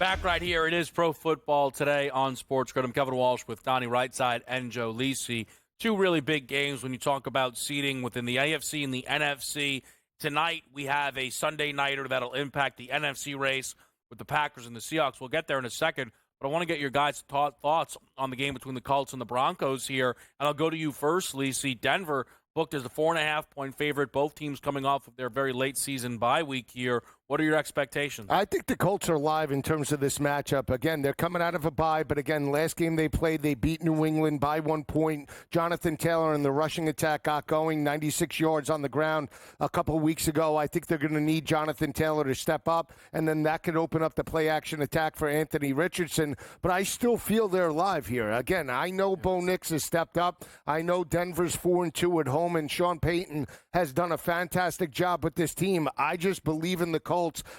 Back right here. It is Pro Football Today on SportsGrid. I'm Kevin Walsh with Donnie Rightside and Joe Lisi. Two really big games when you talk about seeding within the AFC and the NFC. Tonight, we have a Sunday nighter that'll impact the NFC race with the Packers and the Seahawks. We'll get there in a second, but I want to get your guys' thoughts on the game between the Colts and the Broncos here. And I'll go to you first, Lisi. Denver booked as a 4.5-point favorite. Both teams coming off of their very late season bye week here. What are your expectations? I think the Colts are live in terms of this matchup. Again, they're coming out of a bye, but again, last game they played, they beat New England by 1 point. Jonathan Taylor and the rushing attack got going, 96 yards on the ground a couple of weeks ago. I think they're going to need Jonathan Taylor to step up, and then that could open up the play-action attack for Anthony Richardson. But I still feel they're live here. Again, I know Bo Nix has stepped up. I know Denver's 4-2 at home, and Sean Payton has done a fantastic job with this team. I just believe in the Colts.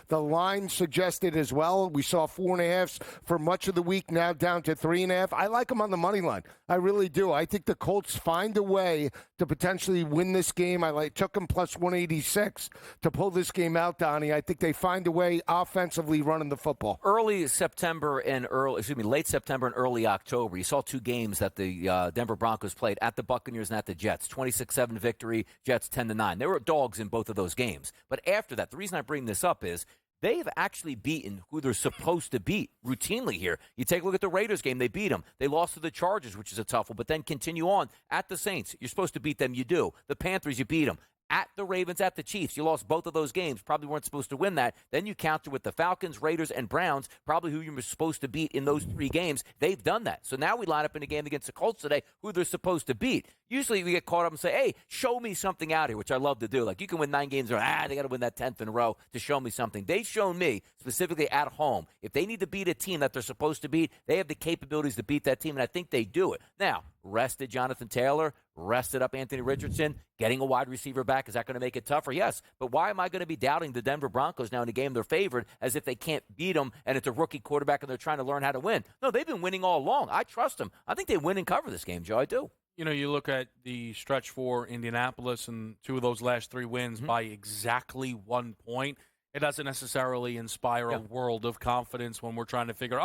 The line suggested as well. We saw 4.5s for much of the week, now down to 3.5. I like them on the money line. I really do. I think the Colts find a way to potentially win this game. Took them plus 186 to pull this game out, Donnie. I think they find a way offensively running the football. Late September and early October, you saw two games that the Denver Broncos played at the Buccaneers and at the Jets. 26-7 victory, Jets 10-9. There were dogs in both of those games. But after that, the reason I bring this up is they've actually beaten who they're supposed to beat routinely here. You take a look at the Raiders game, they beat them. They lost to the Chargers, which is a tough one, but then continue on at the Saints. You're supposed to beat them, you do. The Panthers, you beat them. At the Ravens, at the Chiefs. You lost both of those games. Probably weren't supposed to win that. Then you counter with the Falcons, Raiders, and Browns, probably who you were supposed to beat in those three games. They've done that. So now we line up in a game against the Colts today, who they're supposed to beat. Usually we get caught up and say, hey, show me something out here, which I love to do. Like, you can win 9 games, or they got to win that 10th in a row to show me something. They've shown me, specifically at home, if they need to beat a team that they're supposed to beat, they have the capabilities to beat that team, and I think they do it. Now, rested Jonathan Taylor, rested up Anthony Richardson, getting a wide receiver back, is that going to make it tougher? Yes. But why am I going to be doubting the Denver Broncos now in a game they're favored as if they can't beat them and it's a rookie quarterback and they're trying to learn how to win? No, they've been winning all along. I trust them. I think they win and cover this game, Joe. I do. You know, you look at the stretch for Indianapolis and 2 of those last 3 wins by exactly 1 point. It doesn't necessarily inspire a world of confidence when we're trying to figure,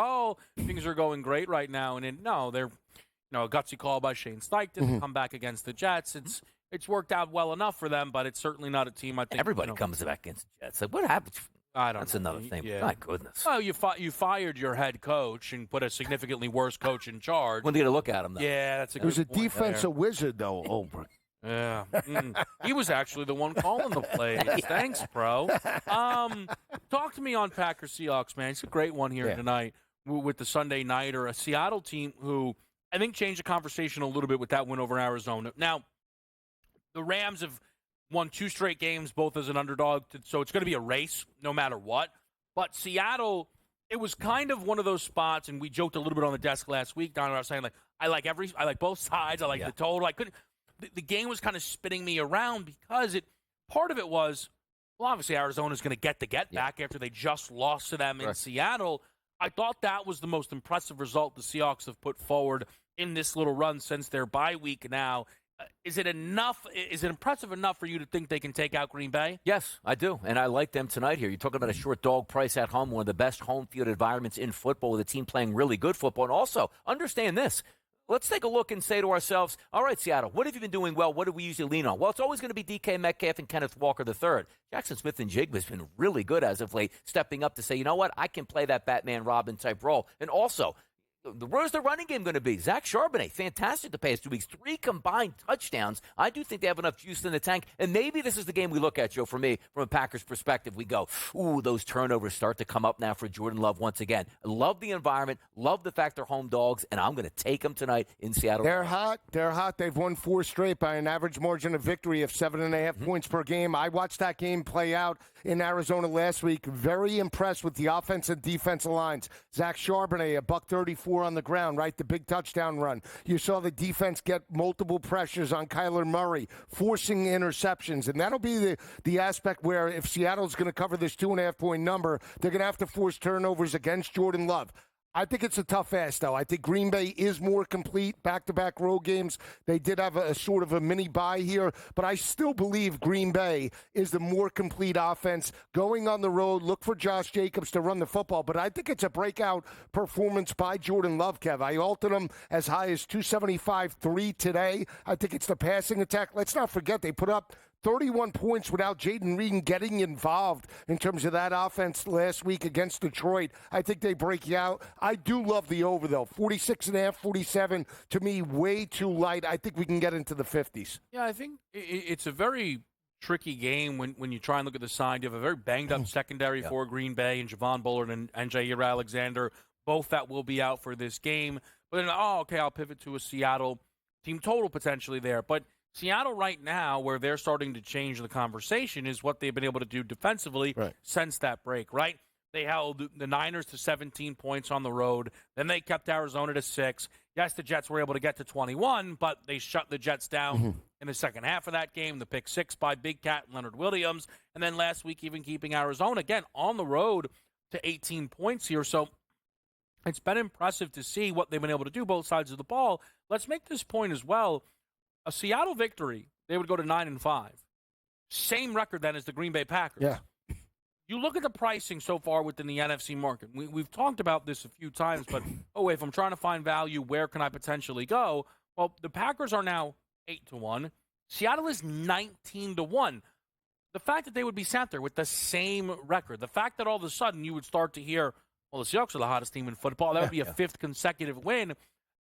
things are going great right now. And they're a gutsy call by Shane Steichen to come back against the Jets. It's worked out well enough for them, but it's certainly not a team I think everybody comes back against the Jets. Like, what happened? I don't That's know. another thing. Yeah. My goodness. Well, you fired your head coach and put a significantly worse coach in charge. When are you going to look at him, though? Yeah, that's a good It was a point defensive there. wizard, though, Olbrich. Yeah. He was actually the one calling the plays. Thanks, bro. Talk to me on Packers Seahawks, man. It's a great one here tonight with the Sunday nighter. A Seattle team who I think changed the conversation a little bit with that win over Arizona. Now, the Rams have won 2 straight games, both as an underdog, so it's going to be a race no matter what. But Seattle, it was kind of one of those spots, and we joked a little bit on the desk last week. Don, I was saying, like, I like both sides. I like the total. The game was kind of spinning me around because part of it was, well, obviously Arizona's going to get back after they just lost to them in Seattle. I thought that was the most impressive result the Seahawks have put forward in this little run since their bye week now. Is it enough? Is it impressive enough for you to think they can take out Green Bay? Yes, I do, and I like them tonight here. You're talking about a short dog price at home, one of the best home field environments in football with a team playing really good football. And also, understand this. Let's take a look and say to ourselves, all right, Seattle, what have you been doing well? What do we usually lean on? Well, it's always going to be DK Metcalf and Kenneth Walker III. Jackson Smith and Jigba has been really good as of late, stepping up to say, you know what, I can play that Batman Robin type role. And also, where's the running game going to be? Zach Charbonnet, fantastic the past 2 weeks. 3 combined touchdowns. I do think they have enough juice in the tank. And maybe this is the game we look at, Joe, for me, from a Packers perspective. We go, ooh, those turnovers start to come up now for Jordan Love once again. I love the environment, love the fact they're home dogs, and I'm going to take them tonight in Seattle. They're hot. They've won 4 straight by an average margin of victory of 7.5 points per game. I watched that game play out in Arizona last week. Very impressed with the offensive and defensive lines. Zach Charbonnet, $134 on the ground, right? The big touchdown run. You saw the defense get multiple pressures on Kyler Murray, forcing interceptions. And that'll be the aspect where if Seattle's going to cover this 2.5 point number, they're going to have to force turnovers against Jordan Love. I think it's a tough ask, though. I think Green Bay is more complete, back-to-back road games. They did have a sort of a mini bye here, but I still believe Green Bay is the more complete offense. Going on the road, look for Josh Jacobs to run the football, but I think it's a breakout performance by Jordan Love, Kev. I altered him as high as 275.3 today. I think it's the passing attack. Let's not forget they put up 31 points without Jaden Reed getting involved in terms of that offense last week against Detroit. I think they break you out. I do love the over, though. 46.5, 47, to me, way too light. I think we can get into the 50s. Yeah, I think it's a very tricky game when you try and look at the side. You have a very banged-up secondary for Green Bay and Javon Bullard and Jair Alexander, both that will be out for this game. But then, I'll pivot to a Seattle team total potentially there. But Seattle right now, where they're starting to change the conversation, is what they've been able to do defensively since that break, right? They held the Niners to 17 points on the road. Then they kept Arizona to 6. Yes, the Jets were able to get to 21, but they shut the Jets down in the second half of that game. The pick 6 by Big Cat and Leonard Williams. And then last week, even keeping Arizona, again, on the road to 18 points here. So it's been impressive to see what they've been able to do, both sides of the ball. Let's make this point as well. A Seattle victory, they would go to 9-5. Same record then as the Green Bay Packers. Yeah. You look at the pricing so far within the NFC market. We've talked about this a few times, but if I'm trying to find value, where can I potentially go? Well, the Packers are now 8-1. Seattle is 19-1. The fact that they would be sat there with the same record, the fact that all of a sudden you would start to hear, well, the Seahawks are the hottest team in football. That would be a fifth consecutive win.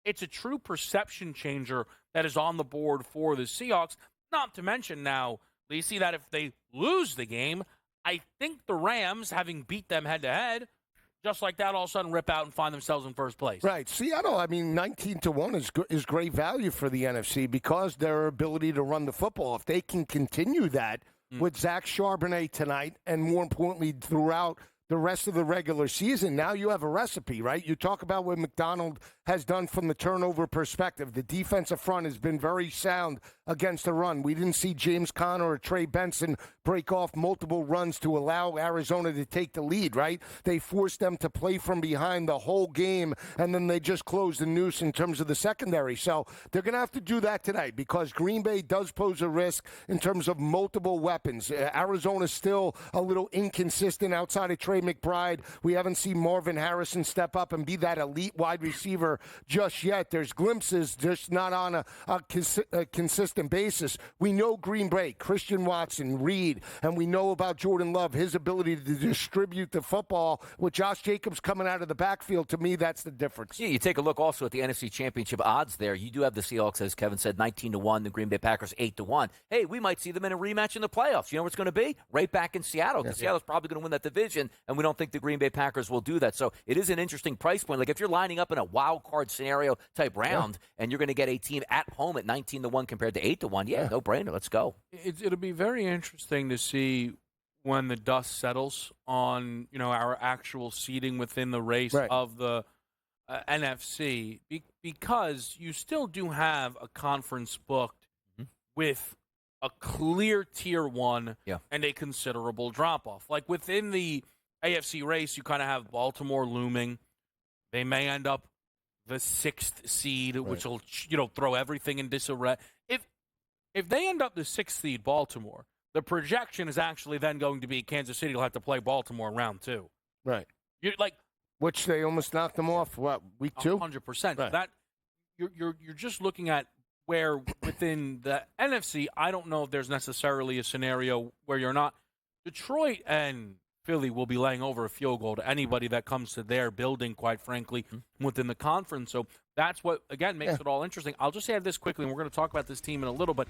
It's a true perception changer that is on the board for the Seahawks. Not to mention now, Lisi, that if they lose the game, I think the Rams, having beat them head-to-head, just like that, all of a sudden rip out and find themselves in first place. Right. Seattle, 19-1 is great value for the NFC because their ability to run the football. If they can continue that with Zach Charbonnet tonight and, more importantly, throughout the rest of the regular season, now you have a recipe, right? You talk about what McDonald has done from the turnover perspective. The defensive front has been very sound against the run. We didn't see James Conner or Trey Benson break off multiple runs to allow Arizona to take the lead, right? They forced them to play from behind the whole game, and then they just closed the noose in terms of the secondary. So they're going to have to do that tonight because Green Bay does pose a risk in terms of multiple weapons. Arizona's still a little inconsistent outside of Trey McBride. We haven't seen Marvin Harrison step up and be that elite wide receiver just yet. There's glimpses, just not on a consistent basis. We know Green Bay, Christian Watson, Reed, and we know about Jordan Love, his ability to distribute the football. With Josh Jacobs coming out of the backfield, to me, that's the difference. Yeah, you take a look also at the NFC Championship odds there. You do have the Seahawks, as Kevin said, 19-1, the Green Bay Packers 8-1. Hey, we might see them in a rematch in the playoffs. You know where it's going to be? Right back in Seattle, because Seattle's probably going to win that division, and we don't think the Green Bay Packers will do that. So it is an interesting price point. Like if you're lining up in a wild card scenario type round, and you're going to get a team at home at 19-1 compared to 8-1, no brainer. Let's go. It'll be very interesting to see when the dust settles on our actual seeding within the race of the NFC, because you still do have a conference booked with a clear tier one and a considerable drop off. Like within the AFC race, you kind of have Baltimore looming. They may end up the 6th seed, which will throw everything in disarray. If they end up the 6th seed, Baltimore, the projection is actually then going to be Kansas City will have to play Baltimore round 2. Right. Which they almost knocked them off, week 2? 100%. Right. That you're just looking at where within the NFC, I don't know if there's necessarily a scenario where you're not. Detroit and Philly will be laying over a field goal to anybody that comes to their building, quite frankly, within the conference. So that's what, again, makes it all interesting. I'll just add this quickly, and we're going to talk about this team in a little bit.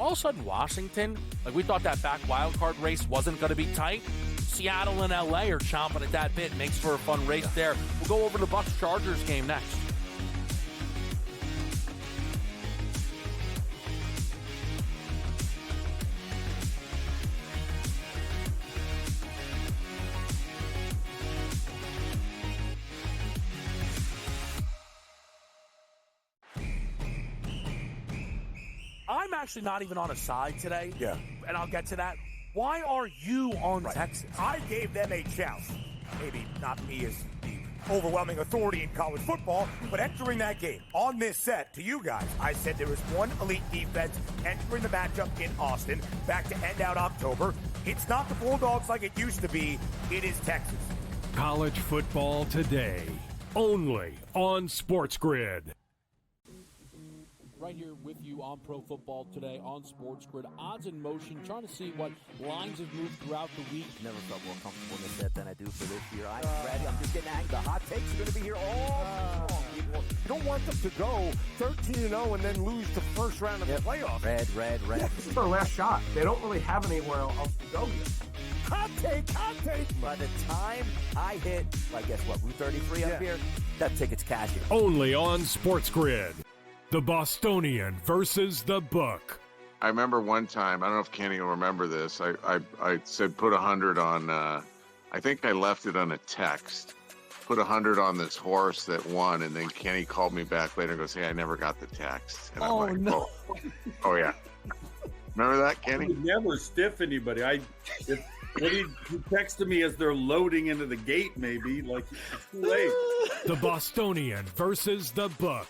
All of a sudden, Washington, we thought that back wild card race wasn't going to be tight. Seattle and L.A. are chomping at that bit. Makes for a fun race there. We'll go over the Bucs-Chargers game next. I'm actually not even on a side today. Yeah. And I'll get to that. Why are you on Texas? I gave them a chance. Maybe not me as the overwhelming authority in college football, but entering that game on this set, to you guys, I said there was one elite defense entering the matchup in Austin back to end out October. It's not the Bulldogs like it used to be. It is Texas. College football today, only on SportsGrid. Right here with you on Pro Football Today on SportsGrid. Odds in motion, trying to see what lines have moved throughout the week. Never felt more comfortable in this set than I do for this year. I'm ready. I'm just getting angry. The hot takes are going to be here all long, people. You don't want them to go 13-0 and then lose the first round of the playoffs. Red. This is their last shot. They don't really have anywhere else to go yet. Hot take. By the time I hit, I guess what, Route 33 up here, that ticket's cashing. Only on SportsGrid. The Bostonian versus the Book. I remember one time, I don't know if Kenny will remember this, I said put 100 on, I think I left it on a text, put 100 on this horse that won, and then Kenny called me back later and goes, hey, I never got the text. And I'm like, no. Oh yeah. Remember that, Kenny? I would never stiff anybody. He texted me as they're loading into the gate, maybe, like it's too late. The Bostonian versus the Book.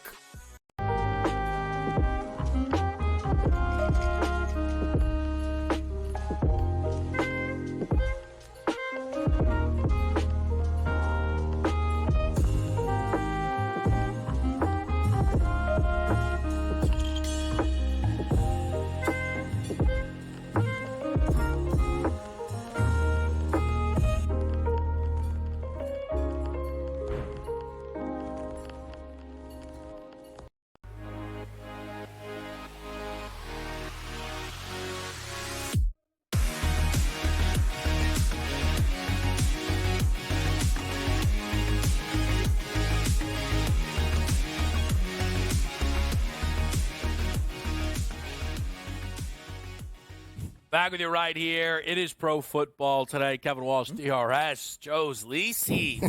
Back with you right here. It is Pro Football Today. Kevin Walsh, DRS, Joe's Lisi.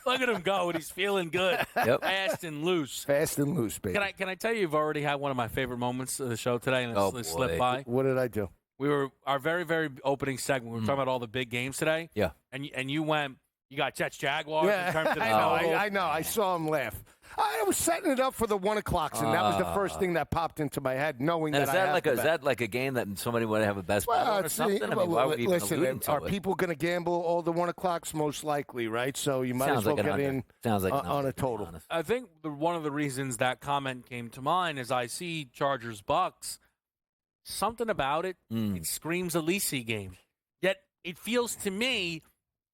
Look at him go, and he's feeling good. Yep. Fast and loose. Fast and loose, baby. Can I tell you, you've already had one of my favorite moments of the show today, and it's slipped by. What did I do? We were our very, very opening segment. We were talking about all the big games today. Yeah. And you went. You got Jets Jaguars. Yeah, In terms of the I know. I saw him laugh. I was setting it up for the 1 o'clocks, and that was the first thing that popped into my head, knowing Now, that is that like a game that somebody would have a best bet on or something? I mean, why would we even allude to are it? people going to gamble all the 1 o'clocks? Most likely, right? So you might as well get in on a total. I think one of the reasons that comment came to mind is I see Chargers Bucks. Something about it, it screams a Lisi game. Yet it feels to me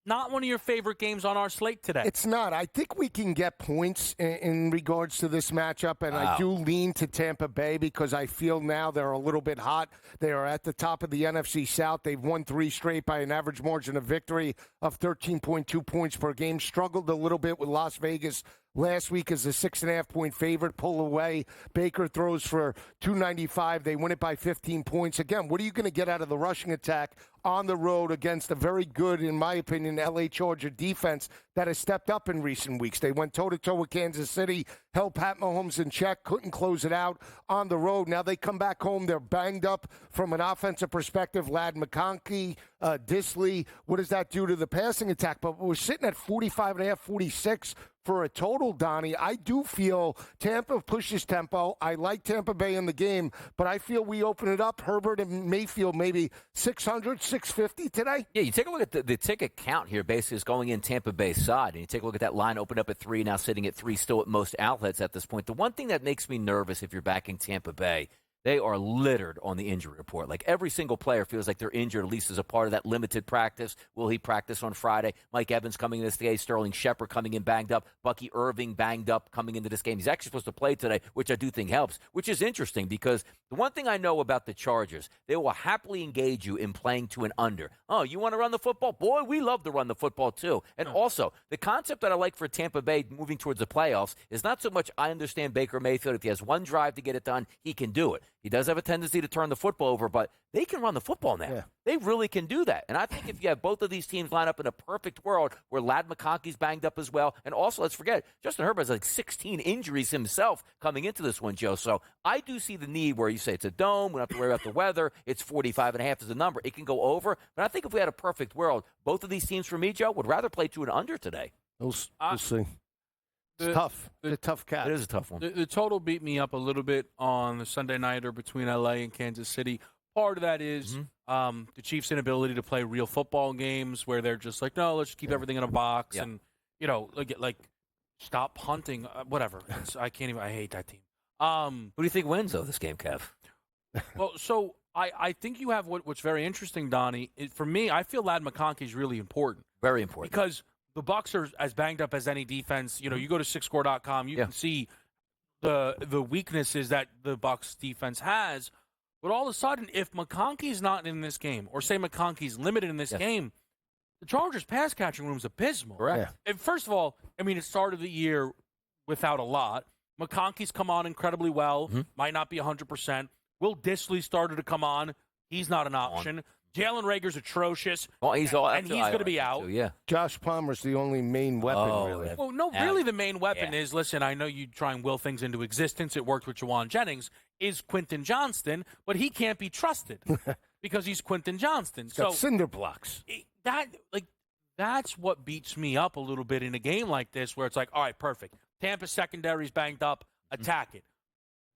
not one of your favorite games on our slate today. It's not. I think we can get points in regards to this matchup, and I do lean to Tampa Bay because I feel now they're a little bit hot. They are at the top of the NFC South. They've won 3 straight by an average margin of victory of 13.2 points per game. Struggled a little bit with Las Vegas last week as a 6.5-point favorite. Pull away. Baker throws for 295. They win it by 15 points. Again, what are you going to get out of the rushing attack on the road against a very good, in my opinion, L.A. Charger defense that has stepped up in recent weeks? They went toe-to-toe with Kansas City, held Pat Mahomes in check, couldn't close it out on the road. Now they come back home. They're banged up from an offensive perspective. Ladd McConkey, Disley. What does that do to the passing attack? But we're sitting at 45.5, 46 for a total, Donnie. I do feel Tampa pushes tempo. I like Tampa Bay in the game, but I feel we open it up. Herbert and Mayfield maybe 600, 650 today. Yeah, you take a look at the ticket count here, basically is going in Tampa Bay's side, and you take a look at that line opened up at 3, now sitting at 3 still at most outlets at this point. The one thing that makes me nervous if you're backing Tampa Bay, they are littered on the injury report. Like every single player feels like they're injured, at least as a part of that limited practice. Will he practice on Friday? Mike Evans coming in this game. Sterling Shepard coming in banged up. Bucky Irving banged up coming into this game. He's actually supposed to play today, which I do think helps, which is interesting because the one thing I know about the Chargers, they will happily engage you in playing to an under. Oh, you want to run the football? Boy, we love to run the football too. And also, the concept that I like for Tampa Bay moving towards the playoffs is not so much I understand Baker Mayfield. If he has one drive to get it done, he can do it. He does have a tendency to turn the football over, but they can run the football now. Yeah. They really can do that. And I think if you have both of these teams line up in a perfect world where Ladd McConkey's banged up as well, and also, let's forget, Justin Herbert has like 16 injuries himself coming into this one, Joe. So I do see the need where you say it's a dome, we don't have to worry about the weather, it's 45.5 is a number. It can go over. But I think if we had a perfect world, both of these teams for me, Joe, would rather play to an under today. We'll see. It's tough. It's a tough catch. It is a tough one. The total beat me up a little bit on the Sunday nighter between L.A. and Kansas City. Part of that is the Chiefs' inability to play real football games where they're just like, no, let's just keep everything in a box and, like stop punting, whatever. I can't even – I hate that team. Who do you think wins, though, this game, Kev? Well, so I think you have what's very interesting, Donnie. For me, I feel Ladd McConkey is really important. Very important. Because the Bucs are as banged up as any defense. You go to SixScore.com, you can see the weaknesses that the Bucs defense has. But all of a sudden, if McConkey's not in this game, or say McConkey's limited in this game, the Chargers' pass catching room is abysmal. Correct. Yeah. And first of all, it started the year without a lot. McConkey's come on incredibly well. Might not be 100%. Will Dissly started to come on. He's not an option. Jalen Reagor's atrocious. Well, he's going to be out. Too, Josh Palmer's the only main weapon, really. Well, no, really the main weapon is, listen, I know you try and will things into existence. It worked with Jawan Jennings, is Quentin Johnston, but he can't be trusted because he's Quentin Johnston. He's got cinder blocks. That's what beats me up a little bit in a game like this where it's like, all right, perfect. Tampa secondary's banged up. Attack it.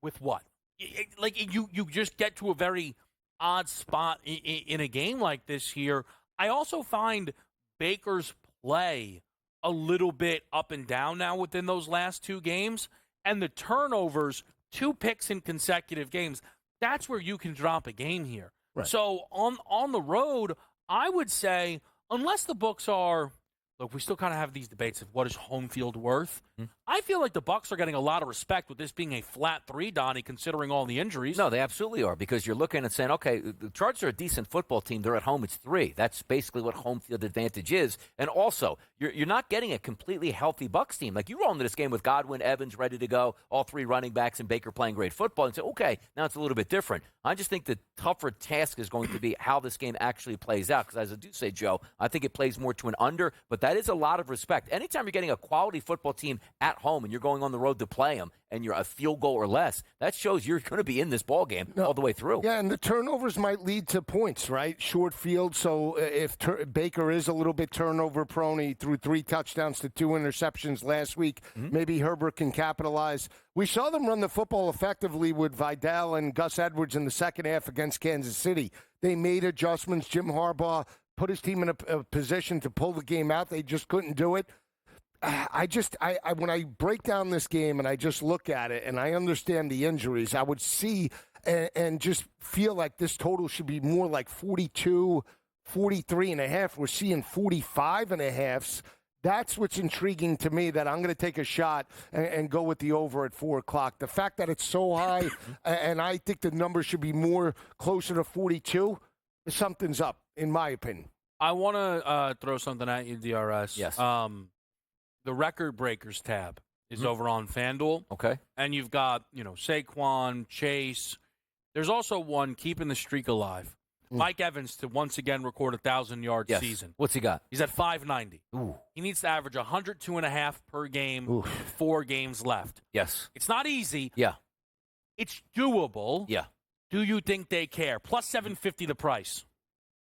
With what? You just get to a very odd spot in a game like this here. I also find Baker's play a little bit up and down now within those last two games. And the turnovers, 2 picks in consecutive games, that's where you can drop a game here. Right. So on the road, I would say, unless the books are, look, we still kind of have these debates of what is home field worth. I feel like the Bucs are getting a lot of respect with this being a flat 3, Donnie, considering all the injuries. No, they absolutely are, because you're looking and saying, okay, the Chargers are a decent football team. They're at home. It's 3. That's basically what home field advantage is. And also, you're not getting a completely healthy Bucs team. Like, you roll into this game with Godwin, Evans ready to go, all 3 running backs, and Baker playing great football, and say, okay, now it's a little bit different. I just think the tougher task is going to be how this game actually plays out, because as I do say, Joe, I think it plays more to an under, but that is a lot of respect. Anytime you're getting a quality football team at home and you're going on the road to play them and you're a field goal or less, that shows you're going to be in this ball game all the way through. Yeah, and the turnovers might lead to points, right? Short field. So if Baker is a little bit turnover prone, he threw 3 touchdowns to 2 interceptions last week. Maybe Herbert can capitalize. We saw them run the football effectively with Vidal and Gus Edwards in the second half against Kansas City. They made adjustments. Jim Harbaugh put his team in a position to pull the game out. They just couldn't do it. When I break down this game and I just look at it and I understand the injuries, I would see and just feel like this total should be more like 42, 43 and a half. We're seeing 45 and a halves. That's what's intriguing to me, that I'm going to take a shot and go with the over at 4 o'clock. The fact that it's so high and I think the number should be more closer to 42, something's up, in my opinion. I want to throw something at you, DRS. Yes. The record breakers tab is over on FanDuel. Okay. And you've got, Saquon, Chase. There's also one keeping the streak alive. Mike Evans to once again record a 1,000-yard season. What's he got? He's at 590. Ooh. He needs to average 102.5 per game with 4 games left. Yes. It's not easy. Yeah. It's doable. Yeah. Do you think they care? Plus 750 the price.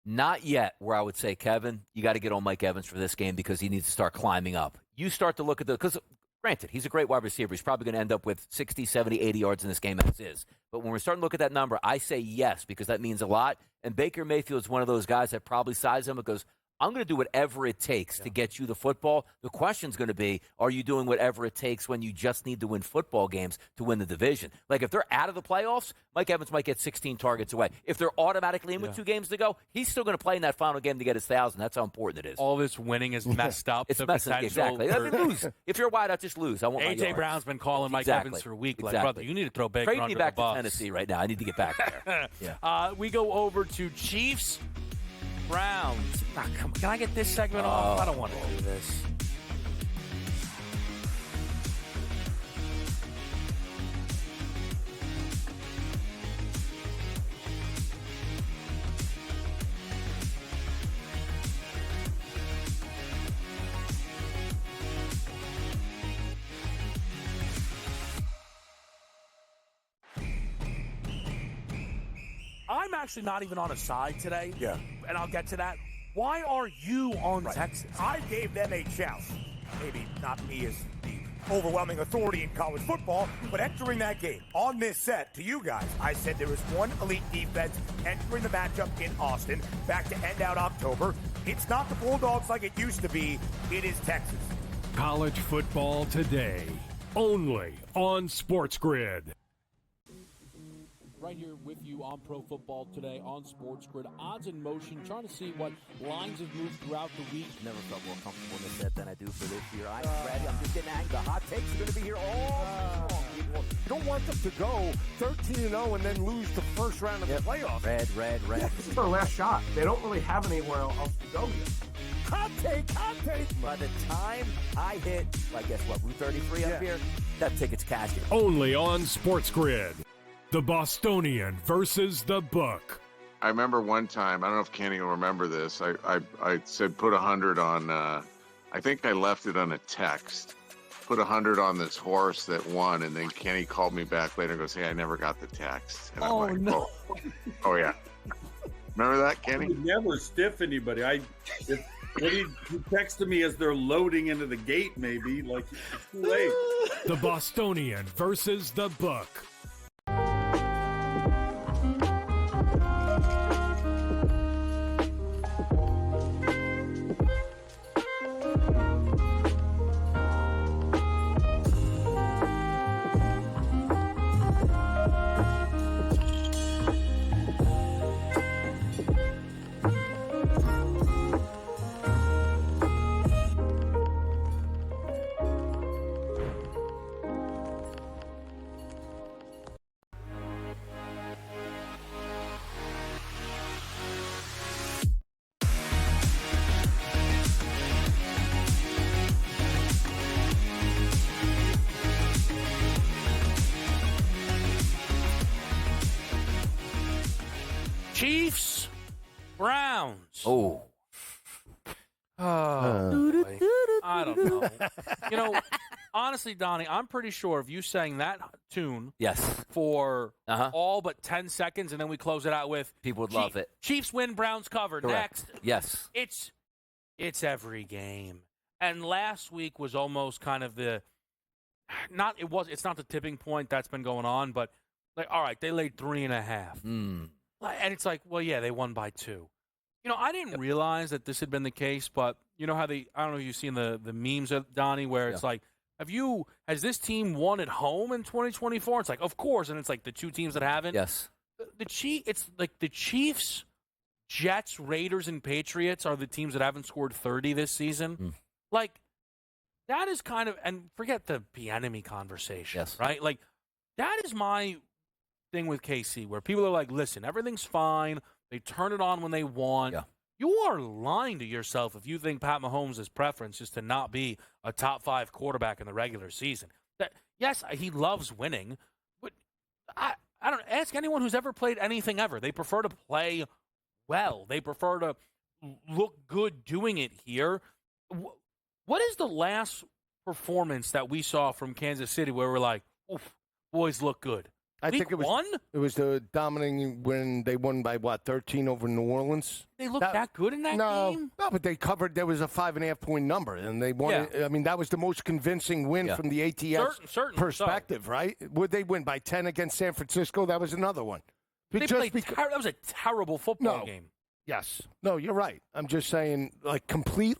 Not yet, where I would say, Kevin, you got to get on Mike Evans for this game because he needs to start climbing up. You start to look at because granted, he's a great wide receiver. He's probably going to end up with 60, 70, 80 yards in this game as is. But when we're starting to look at that number, I say yes because that means a lot. And Baker Mayfield is one of those guys that probably size him and goes, I'm going to do whatever it takes to get you the football. The question's going to be, are you doing whatever it takes when you just need to win football games to win the division? Like, if they're out of the playoffs, Mike Evans might get 16 targets away. If they're automatically in with 2 games to go, he's still going to play in that final game to get his 1,000. That's how important it is. All this winning is messed up. It's messed up, exactly. I mean, lose. If you're wide out, just lose. I want my A.J. yards. Brown's been calling Mike Evans for a week. Like, brother, you need to throw Baker Trade under me back the bus. to Tennessee right now. I need to get back there. We go over to Chiefs. Browns. Come on. Can I get this segment off? I don't want to do this. I'm actually not even on a side today. Yeah. And I'll get to that. Why are you on Texas? I gave them a chance. maybe not me as the overwhelming authority in college football, but entering that game on this set to you guys, I said there was one elite defense entering the matchup in Austin back to end out October. It's not the Bulldogs like it used to be. It is Texas. College football today, only on SportsGrid. Right here with you on Pro Football Today on SportsGrid. Odds in motion, trying to see what lines have moved throughout the week. Never felt more comfortable in this set than I do for this year. I'm ready. I'm just getting angry. The hot takes are going to be here all long, people. You don't want them to go 13-0 and then lose the first round of the playoffs. Red. This is their last shot. They don't really have anywhere else to go yet. Hot take. By the time I hit, I guess what, Route 33 up here, that ticket's cashed. Only on SportsGrid. The Bostonian versus the Book. I remember one time, I don't know if Kenny will remember this. I said put 100 on, I think I left it on a text. Put 100 on this horse that won, and then Kenny called me back later and goes, "Hey, I never got the text." And I'm like, no. Oh yeah. Remember that, Kenny? I would never stiff anybody. He texted me as they're loading into the gate, maybe. Like, it's too late. The Bostonian versus the Book. Chiefs, Browns. Oh. Boy. I don't know. You know, honestly, Donnie, I'm pretty sure if you sang that tune Yes. for all but 10 seconds and then we close it out with People would love it. Chiefs win, Browns cover. Correct. Next. Yes. It's every game. And last week was almost kind of it's not the tipping point that's been going on, but like, all right, they laid 3.5. And it's like, well, yeah, they won by 2. You know, I didn't realize that this had been the case, but you know how I don't know if you've seen the memes of Donnie where it's like, has this team won at home in 2024? It's like, of course, and it's like the 2 teams that haven't. Yes. It's like the Chiefs, Jets, Raiders, and Patriots are the teams that haven't scored 30 this season. Like, that is kind of, and forget the Bieniemy conversation, right? Like, that is my thing with KC, where people are like, listen, everything's fine. They turn it on when they want. Yeah. You are lying to yourself if you think Pat Mahomes' preference is to not be a top 5 quarterback in the regular season. Yes, he loves winning, but I don't ask anyone who's ever played anything ever. They prefer to play well. They prefer to look good doing it here. What is the last performance that we saw from Kansas City where we're like, oof, boys look good? I think it was the dominating when they won by 13 over New Orleans. They looked that good in that game? No, but they covered. There was a 5.5 point number, and they won. Yeah. I mean, that was the most convincing win from the ATS perspective, right? Would they win by 10 against San Francisco? That was another one. That was a terrible football game. Yes. No, you're right. I'm just saying, like, complete,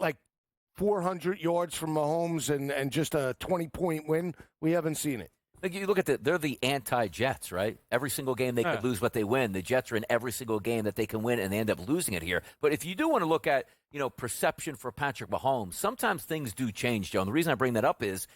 400 yards from Mahomes and just a 20-point win. We haven't seen it. Like, you look at they're the anti-Jets, right? Every single game they could lose, but they win. The Jets are in every single game that they can win, and they end up losing it here. But if you do want to look at, perception for Patrick Mahomes, sometimes things do change, Joe. And the reason I bring that up is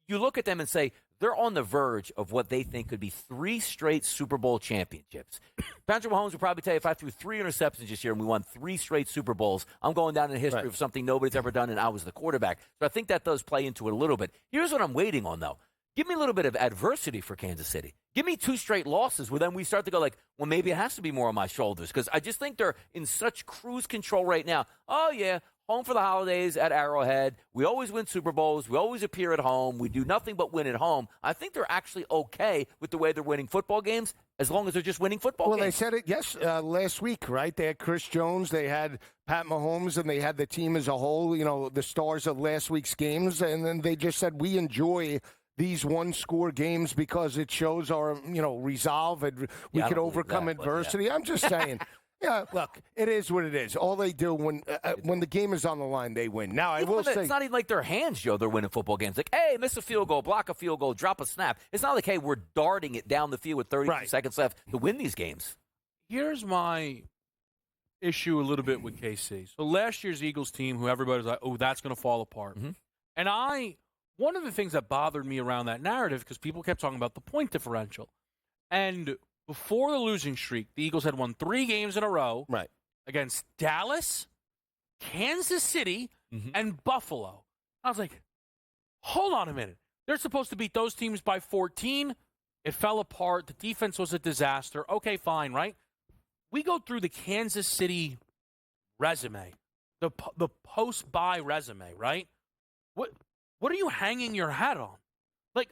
you look at them and say they're on the verge of what they think could be 3 straight Super Bowl championships. Patrick Mahomes would probably tell you, if I threw 3 interceptions this year and we won 3 straight Super Bowls, I'm going down in history of something nobody's ever done, and I was the quarterback. So I think that does play into it a little bit. Here's what I'm waiting on, though. Give me a little bit of adversity for Kansas City. Give me 2 straight losses where then we start to go well, maybe it has to be more on my shoulders, because I just think they're in such cruise control right now. Oh, yeah, home for the holidays at Arrowhead. We always win Super Bowls. We always appear at home. We do nothing but win at home. I think they're actually okay with the way they're winning football games as long as they're just winning football games. Well, they said it, last week, right? They had Chris Jones, they had Pat Mahomes, and they had the team as a whole, the stars of last week's games. And then they just said, we enjoy these one-score games because it shows our, resolve and we could overcome adversity. I'm just saying. Yeah, look, it is what it is. All they do when the game is on the line, they win. Now, I will say, it's not even like their hands, Joe. They're winning football games. Like, hey, miss a field goal, block a field goal, drop a snap. It's not like, hey, we're darting it down the field with 32 seconds left to win these games. Here's my issue a little bit with KC. So last year's Eagles team, who everybody's like, oh, that's going to fall apart. Mm-hmm. And one of the things that bothered me around that narrative, because people kept talking about the point differential. And before the losing streak, the Eagles had won 3 games in a row against Dallas, Kansas City, and Buffalo. I was like, hold on a minute. They're supposed to beat those teams by 14. It fell apart. The defense was a disaster. Okay, fine, right? We go through the Kansas City resume, the post-bye resume, right? What are you hanging your hat on? Like,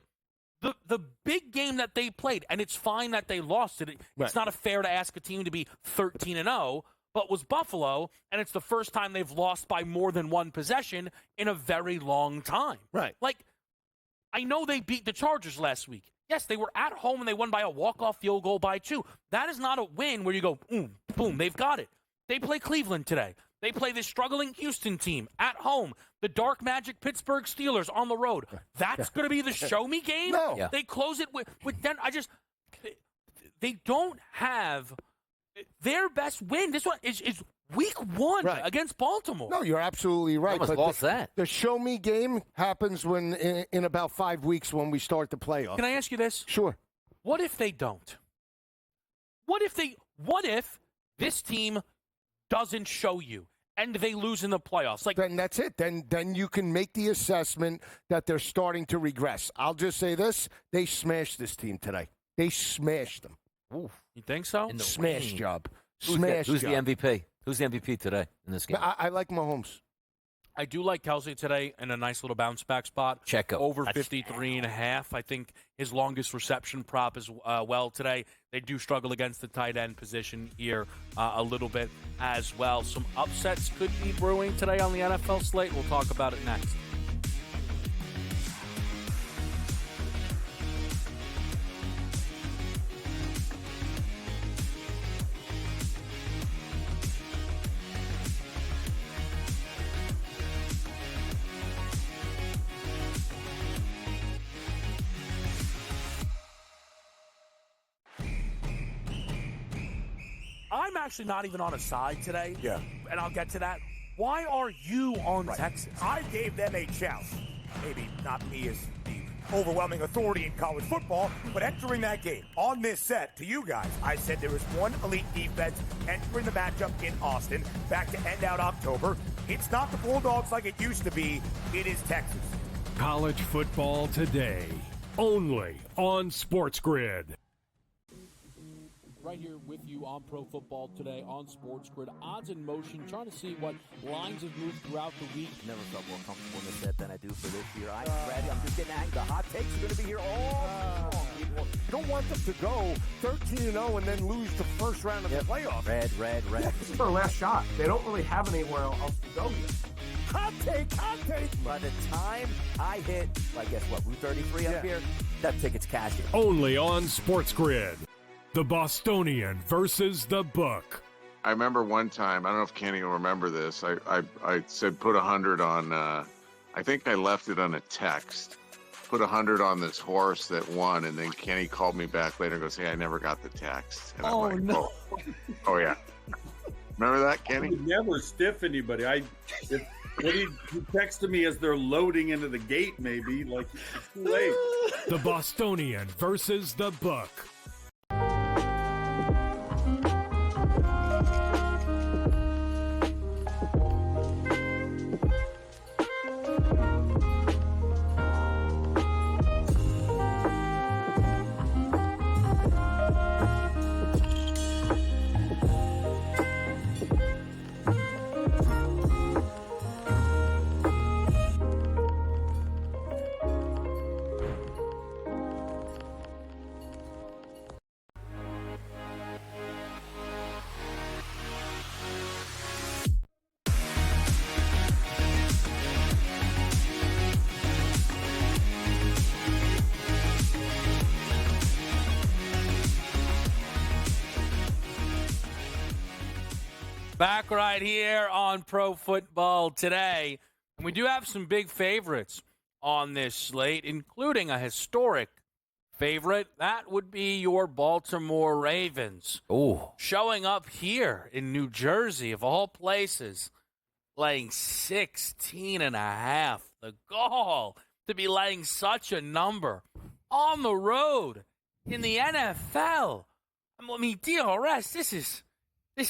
the big game that they played, and it's fine that they lost it. It's not fair to ask a team to be 13-0, but was Buffalo, and it's the first time they've lost by more than one possession in a very long time. Right. Like, I know they beat the Chargers last week. Yes, they were at home, and they won by a walk-off field goal by 2. That is not a win where you go, boom, they've got it. They play Cleveland today. They play this struggling Houston team at home. The Dark Magic Pittsburgh Steelers on the road. That's going to be the show-me game? No. Yeah. They close it with Denver. They don't have their best win. This one is week 1 against Baltimore. No, you're absolutely right. Almost lost that. The show-me game happens when in about 5 weeks when we start the playoffs. Can I ask you this? Sure. What if they don't? What if this team doesn't show you and they lose in the playoffs? Like, then that's it. Then you can make the assessment that they're starting to regress. I'll just say this. They smashed this team today. They smashed them. Ooh, you think so? Smash job. Who's the MVP? Who's the MVP today in this game? I like Mahomes. I do like Kelsey today in a nice little bounce back spot. Check out. Over 53.5. I think his longest reception prop is well today. They do struggle against the tight end position here a little bit as well. Some upsets could be brewing today on the NFL slate. We'll talk about it next. I'm actually not even on a side today. Yeah. And I'll get to that. Why are you on Texas? I gave them a chance. Maybe not me as the overwhelming authority in college football, but entering that game on this set to you guys, I said there was one elite defense entering the matchup in Austin back to end out October. It's not the Bulldogs like it used to be. It is Texas. College football today, only on SportsGrid. Right here with you on Pro Football Today on SportsGrid. Odds in motion, trying to see what lines have moved throughout the week. Never felt more comfortable in the set than I do for this year. I'm ready. I'm just getting angry. The hot takes are going to be here all long. You don't want them to go 13-0 and then lose the first round of the playoffs. Red. This is their last shot. They don't really have anywhere else to go yet. Hot take. By the time I hit, I guess what, Route 33 up here, that ticket's cashing. Only on SportsGrid. The Bostonian versus the Book. I remember one time, I don't know if Kenny will remember this. I said put 100 on, I think I left it on a text. Put 100 on this horse that won, and then Kenny called me back later and goes, hey, I never got the text. And I'm like, no. Oh, yeah. Remember that, Kenny? I would never stiff anybody. He texted me as they're loading into the gate, maybe. Like, it's too late. The Bostonian versus the Book. Back right here on Pro Football Today. And we do have some big favorites on this slate, including a historic favorite. That would be your Baltimore Ravens. Oh, Showing up here in New Jersey, of all places, laying 16.5. The gall to be laying such a number on the road in the NFL. I mean, DRS, this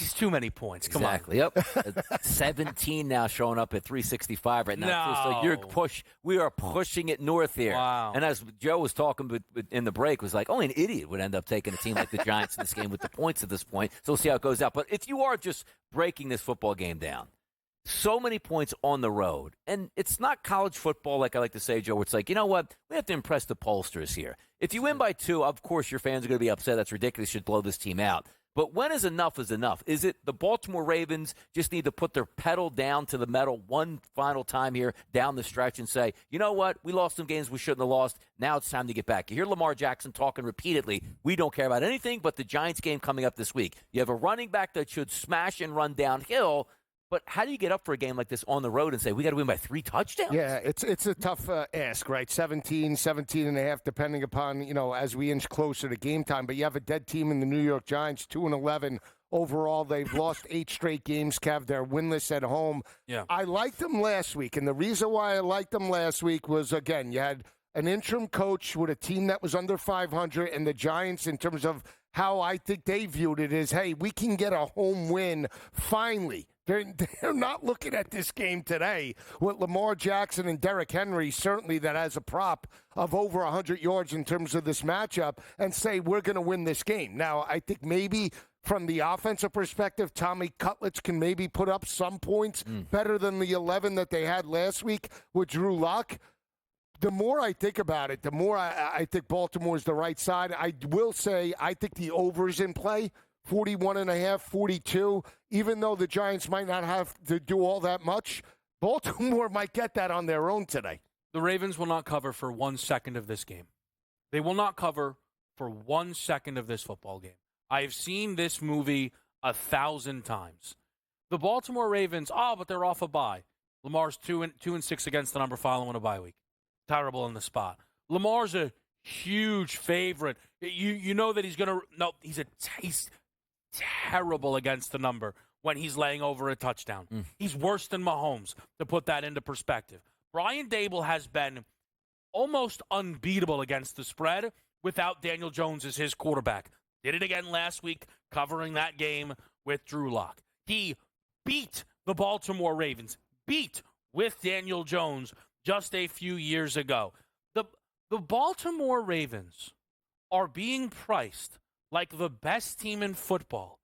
is too many points. Come exactly. on. Yep. 17 now showing up at 365 right now. No. So we are pushing it north here. Wow. And as Joe was talking in the break, was like, only an idiot would end up taking a team like the Giants in this game with the points at this point. So we'll see how it goes out. But if you are just breaking this football game down, so many points on the road. And it's not college football, like I like to say, Joe, where it's like, you know what? We have to impress the pollsters here. If you win by 2, of course your fans are going to be upset. That's ridiculous. You should blow this team out. But when is enough is enough? Is it the Baltimore Ravens just need to put their pedal down to the metal one final time here down the stretch and say, you know what? We lost some games we shouldn't have lost. Now it's time to get back. You hear Lamar Jackson talking repeatedly. We don't care about anything but the Giants game coming up this week. You have a running back that should smash and run downhill. But how do you get up for a game like this on the road and say, we got to win by 3 touchdowns? Yeah, it's a tough ask, right? 17 and a half, depending upon, as we inch closer to game time. But you have a dead team in the New York Giants, 2-11 overall. They've lost 8 straight games, Kev. They're winless at home. Yeah. I liked them last week. And the reason why I liked them last week was, again, you had an interim coach with a team that was under 500. And the Giants, in terms of how I think they viewed it, is, hey, we can get a home win finally. They're not looking at this game today with Lamar Jackson and Derrick Henry, certainly that has a prop of over 100 yards in terms of this matchup, and say we're going to win this game. Now, I think maybe from the offensive perspective, Tommy Cutlets can maybe put up some points better than the 11 that they had last week with Drew Lock. The more I think about it, the more I think Baltimore is the right side. I will say I think the over's in play. 41.5, 42. Even though the Giants might not have to do all that much, Baltimore might get that on their own today. The Ravens will not cover for 1 second of this game. They will not cover for 1 second of this football game. I have seen this movie 1,000 times. The Baltimore Ravens, but they're off a bye. Lamar's 2-6 against the number following a bye week. Terrible in the spot. Lamar's a huge favorite. You know that he's going to – no, he's terrible against the number when he's laying over a touchdown. He's worse than Mahomes, to put that into perspective. Brian Dable has been almost unbeatable against the spread without Daniel Jones as his quarterback. Did it again last week, covering that game with Drew Lock. He beat the Baltimore Ravens, with Daniel Jones just a few years ago. The Baltimore Ravens are being priced like the best team in football.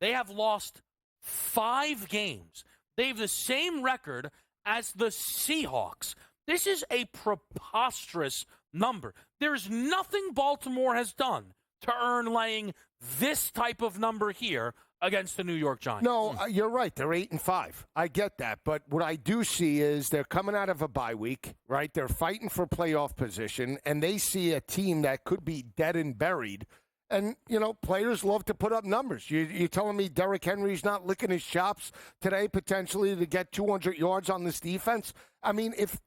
They have lost 5 games. They have the same record as the Seahawks. This is a preposterous number. There's nothing Baltimore has done to earn laying this type of number here against the New York Giants. No, you're right. They're 8-5. I get that. But what I do see is they're coming out of a bye week, right? They're fighting for playoff position, and they see a team that could be dead and buried. And, players love to put up numbers. You're telling me Derrick Henry's not licking his chops today potentially to get 200 yards on this defense? I mean, if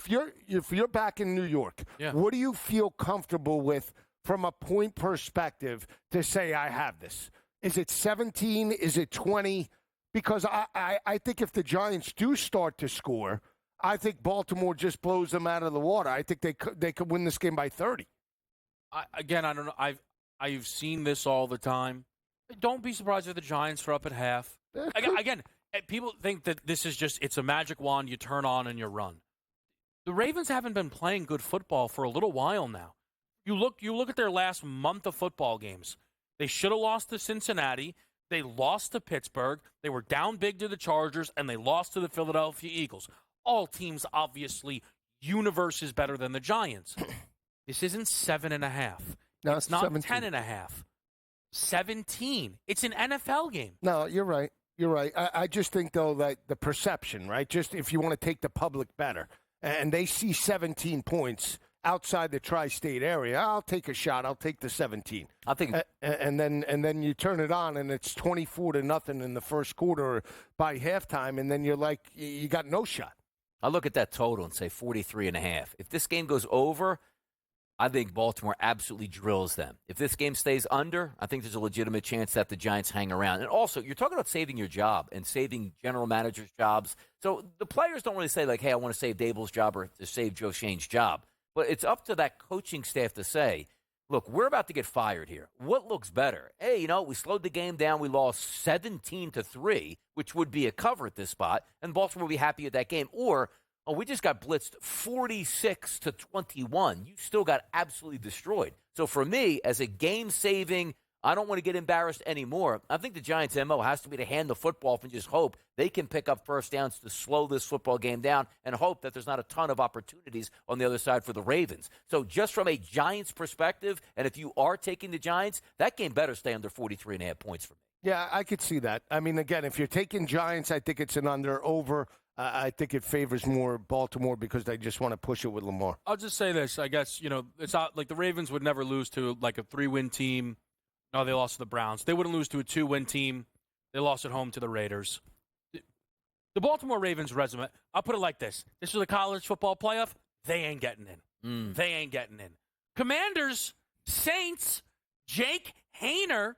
you're back in New York, what do you feel comfortable with from a point perspective to say I have this? Is it 17? Is it 20? Because I think if the Giants do start to score, I think Baltimore just blows them out of the water. I think they could win this game by 30. I don't know. I've seen this all the time. Don't be surprised if the Giants are up at half. Again, people think that this is it's a magic wand you turn on and you run. The Ravens haven't been playing good football for a little while now. You look at their last month of football games. They should have lost to Cincinnati. They lost to Pittsburgh. They were down big to the Chargers, and they lost to the Philadelphia Eagles. All teams, obviously, universe is better than the Giants. This isn't 7.5. No, it's not 17. 10.5. 17. It's an NFL game. No, you're right. You're right. I just think, though, that the perception, right, just if you want to take the public better, and they see 17 points outside the tri-state area, I'll take a shot. I'll take the 17. I think, and then you turn it on, and it's 24-0 in the first quarter by halftime, and then you're like, you got no shot. I look at that total and say 43.5. If this game goes over, I think Baltimore absolutely drills them. If this game stays under, I think there's a legitimate chance that the Giants hang around. And also, you're talking about saving your job and saving general managers' jobs. So the players don't really say, like, hey, I want to save Dable's job or to save Joe Shane's job. But it's up to that coaching staff to say, look, we're about to get fired here. What looks better? Hey, we slowed the game down. We lost 17-3, which would be a cover at this spot, and Baltimore will be happy with that game. Or, we just got blitzed 46-21. You still got absolutely destroyed. So for me, as a game-saving, I don't want to get embarrassed anymore. I think the Giants' MO has to be to hand the football off and just hope they can pick up first downs to slow this football game down and hope that there's not a ton of opportunities on the other side for the Ravens. So just from a Giants perspective, and if you are taking the Giants, that game better stay under 43.5 points for me. Yeah, I could see that. I mean, again, if you're taking Giants, I think it's an over. I think it favors more Baltimore because they just want to push it with Lamar. I'll just say this. I guess, it's not like the Ravens would never lose to like a 3-win team. No, they lost to the Browns. They wouldn't lose to a 2-win team. They lost at home to the Raiders. The Baltimore Ravens resume, I'll put it like this. This was a college football playoff. They ain't getting in. They ain't getting in. Commanders, Saints, Jake Haener.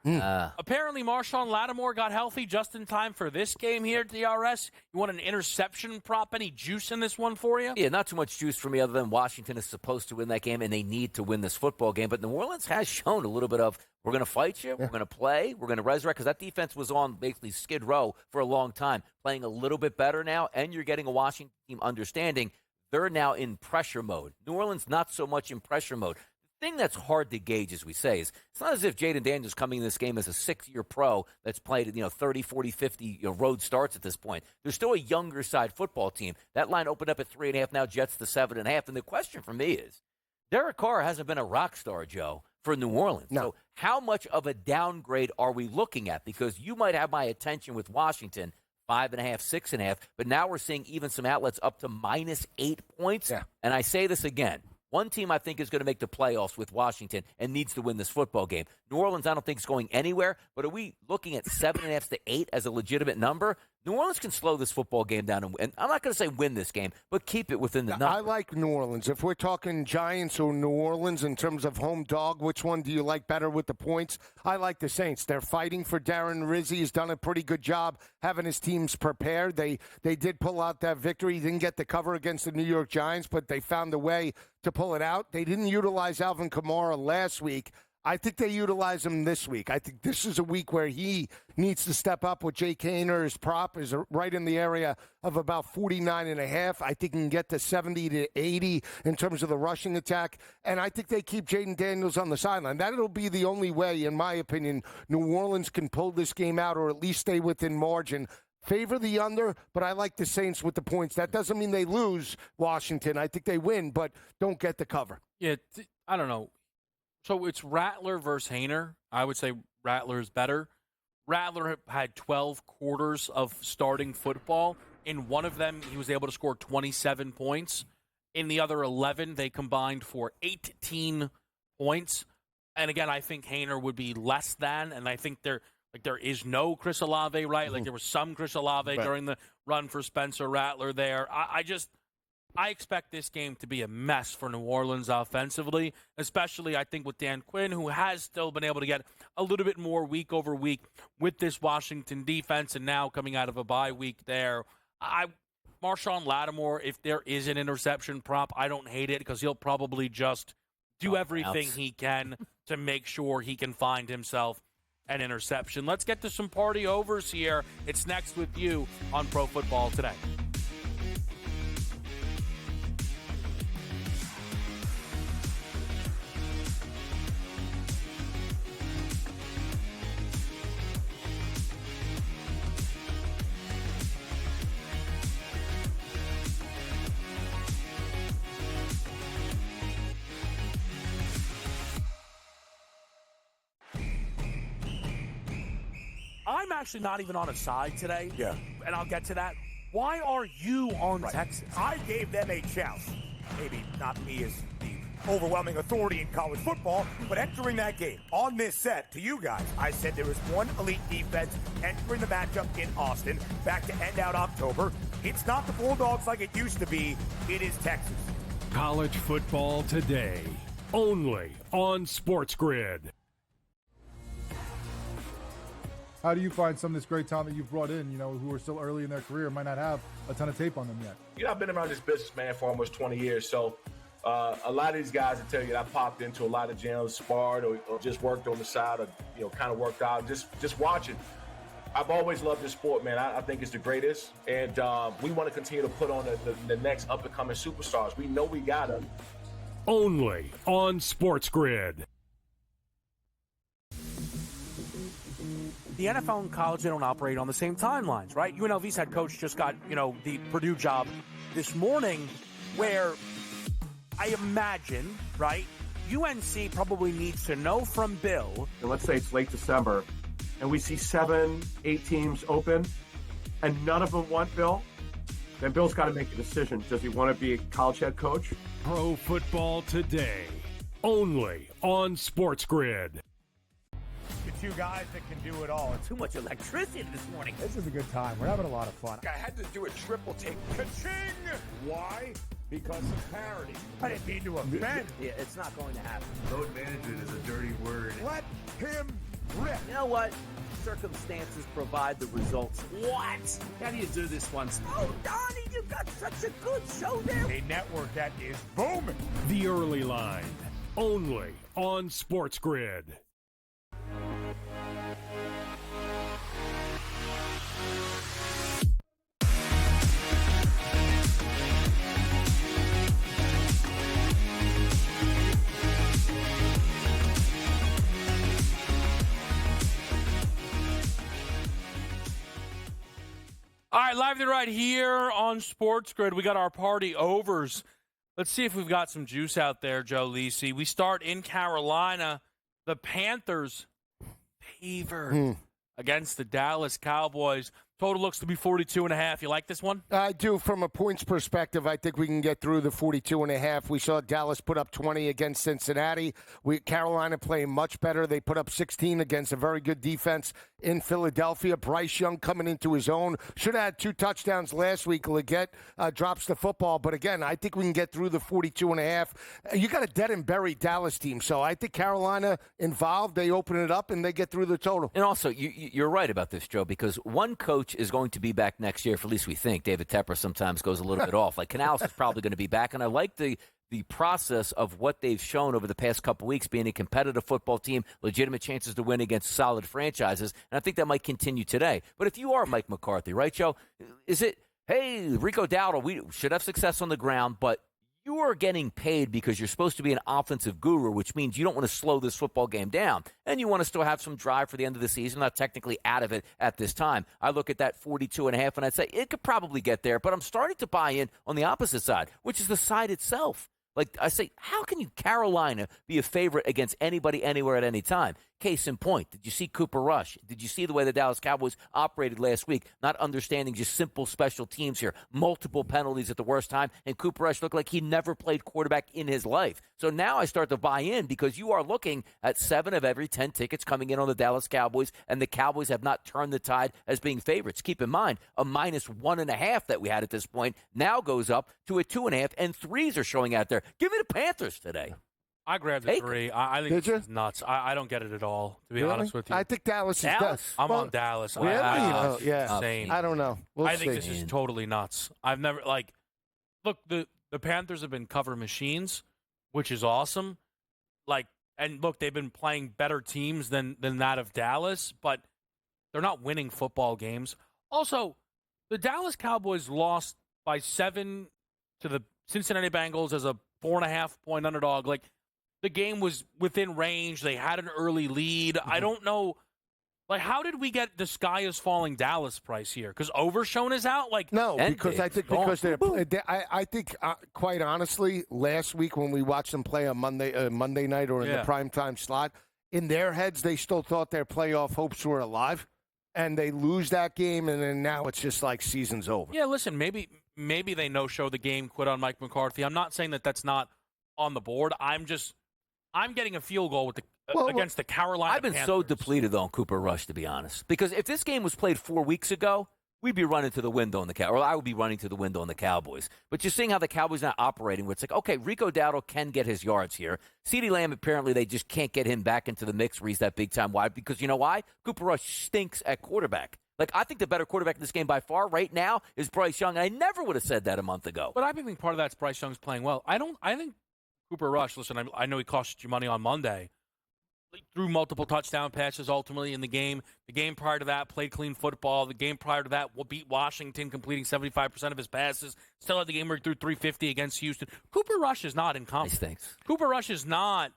Apparently, Marshawn Lattimore got healthy just in time for this game here at DRS. You want an interception prop? Any juice in this one for you? Yeah, not too much juice for me other than Washington is supposed to win that game, and they need to win this football game. But New Orleans has shown a little bit of, we're going to fight you, we're going to play, we're going to resurrect, because that defense was on basically skid row for a long time, playing a little bit better now, and you're getting a Washington team understanding they're now in pressure mode. New Orleans not so much in pressure mode. Thing that's hard to gauge, as we say, is it's not as if Jaden Daniels coming in this game as a 6-year pro that's played 30, 40, 50 road starts at this point. There's still a younger side football team. That line opened up at 3.5, now jets to 7.5. And the question for me is, Derek Carr hasn't been a rock star, Joe, for New Orleans. No. So how much of a downgrade are we looking at? Because you might have my attention with Washington, 5.5, 6.5, but now we're seeing even some outlets up to -8 points. Yeah. And I say this again. One team I think is going to make the playoffs with Washington and needs to win this football game. New Orleans I don't think is going anywhere, but are we looking at 7.5 to 8 as a legitimate number? New Orleans can slow this football game down, and I'm not going to say win this game, but keep it within the number. I like New Orleans. If we're talking Giants or New Orleans in terms of home dog, which one do you like better with the points? I like the Saints. They're fighting for Darren Rizzi. He's done a pretty good job having his teams prepared. They did pull out that victory. Didn't get the cover against the New York Giants, but they found a way to pull it out. They didn't utilize Alvin Kamara last week. I think they utilize him this week. I think this is a week where he needs to step up with Jake Haener. His prop is right in the area of about 49.5. I think he can get to 70 to 80 in terms of the rushing attack. And I think they keep Jaden Daniels on the sideline. That'll be the only way, in my opinion, New Orleans can pull this game out or at least stay within margin. Favor the under, but I like the Saints with the points. That doesn't mean they lose Washington. I think they win, but don't get the cover. Yeah, I don't know. So it's Rattler versus Haener. I would say Rattler is better. Rattler had 12 quarters of starting football. In one of them, he was able to score 27 points. In the other 11, they combined for 18 points. And again, I think Haener would be less than, and I think there is no Chris Olave, right? Like there was some Chris Olave during the run for Spencer Rattler there. I expect this game to be a mess for New Orleans offensively, especially I think with Dan Quinn, who has still been able to get a little bit more week over week with this Washington defense, and now coming out of a bye week there. Marshawn Lattimore, if there is an interception prop, I don't hate it because he'll probably just do everything he can to make sure he can find himself an interception. Let's get to some party overs here. It's next with you on Pro Football Today. I'm actually not even on a side today. Yeah. And I'll get to that. Why are you on Right. Texas? I gave them a chance. Maybe not me as the overwhelming authority in college football, but entering that game on this set, to you guys, I said there was one elite defense entering the matchup in Austin back to end out October. It's not the Bulldogs like it used to be. It is Texas. College football today, only on SportsGrid. How do you find some of this great talent that you've brought in, who are still early in their career, might not have a ton of tape on them yet? I've been around this business, man, for almost 20 years. So a lot of these guys will tell you that I popped into a lot of gyms, sparred or just worked on the side or, kind of worked out, just watching. I've always loved this sport, man. I think it's the greatest. And we want to continue to put on the next up-and-coming superstars. We know we got them. Only on SportsGrid. The NFL and college, they don't operate on the same timelines, right? UNLV's head coach just got, the Purdue job this morning, where I imagine, right, UNC probably needs to know from Bill. And let's say it's late December, and we see 7, 8 teams open, and none of them want Bill. Then Bill's got to make a decision. Does he want to be a college head coach? Pro football today, only on SportsGrid. The two guys that can do it all. Too much electricity this morning. This is a good time. We're having a lot of fun. I had to do a triple take. Ka-ching! Why? Because of parity. I didn't mean to offend. Yeah, it's not going to happen. Load management is a dirty word. Let him rip. You know what? Circumstances provide the results. What? How do you do this once? Oh, Donnie, you got such a good show there. A network that is booming. The Early Line, only on SportsGrid. All right, live to right here on SportsGrid. We got our party overs. Let's see if we've got some juice out there, Joe Lisi. We start in Carolina. The Panthers favored against the Dallas Cowboys. Total looks to be 42.5. You like this one? I do. From a points perspective, I think we can get through the 42.5. We saw Dallas put up 20 against Cincinnati. Carolina playing much better. They put up 16 against a very good defense in Philadelphia. Bryce Young coming into his own. Should have had 2 touchdowns last week. Leggett drops the football. But again, I think we can get through the 42.5. You got a dead and buried Dallas team. So I think Carolina involved. They open it up and they get through the total. And also, you're right about this, Joe, because one coach is going to be back next year, for at least we think. David Tepper sometimes goes a little bit off. Like Canales is probably going to be back, and I like the process of what they've shown over the past couple weeks, being a competitive football team, legitimate chances to win against solid franchises, and I think that might continue today. But if you are Mike McCarthy, right, Joe, is it, hey, Rico Dowdle, we should have success on the ground, but you are getting paid because you're supposed to be an offensive guru, which means you don't want to slow this football game down. And you want to still have some drive for the end of the season, not technically out of it at this time. I look at that 42.5, and I'd say it could probably get there, but I'm starting to buy in on the opposite side, which is the side itself. Like I say, how can you, Carolina, be a favorite against anybody, anywhere, at any time? Case in point, did you see Cooper Rush? Did you see the way the Dallas Cowboys operated last week, not understanding just simple special teams here, multiple penalties at the worst time, and Cooper Rush looked like he never played quarterback in his life. So now I start to buy in because you are looking at 7 of every 10 tickets coming in on the Dallas Cowboys, and the Cowboys have not turned the tide as being favorites. Keep in mind, a -1.5 that we had at this point now goes up to a 2.5, and 3s are showing out there. Give me the Panthers today. I grabbed the 3. I think it's nuts. I don't get it at all, to be honest with you. I think Dallas is nuts. I'm on Dallas. Really? Yeah. Insane. I don't know. I think this is totally nuts. I've never, look, the Panthers have been cover machines, which is awesome. And look, they've been playing better teams than that of Dallas, but they're not winning football games. Also, the Dallas Cowboys lost by 7 to the Cincinnati Bengals as a 4.5-point underdog. The game was within range. They had an early lead. I don't know. How did we get the sky is falling Dallas price here? Because Overshown is out? No, because I think I think quite honestly, last week when we watched them play on Monday night or in the primetime slot, in their heads they still thought their playoff hopes were alive, and they lose that game, and then now it's just like season's over. Yeah, listen, maybe they no-show the game, quit on Mike McCarthy. I'm not saying that that's not on the board. I'm getting a field goal with against the Carolina I've been Panthers. so depleted, though, on Cooper Rush, to be honest. Because if this game was played 4 weeks ago, we'd be running to the window on the Cowboys, or I would be running to the window on the Cowboys. But you're seeing how the Cowboys are not operating, where it's like, okay, Rico Dowdle can get his yards here. CeeDee Lamb, apparently, they just can't get him back into the mix where he's that big-time wide. Because you know why? Cooper Rush stinks at quarterback. Like, I think the better quarterback in this game by far right now is Bryce Young. And I never would have said that a month ago. But I think part of that's Bryce Young's playing well. I think Cooper Rush, listen, I know he cost you money on Monday. He threw multiple touchdown passes ultimately in the game. The game prior to that, played clean football. The game prior to that, beat Washington, completing 75% of his passes. Still had the game where he threw 350 against Houston. Cooper Rush is not incompetent. He stinks. Cooper Rush is not,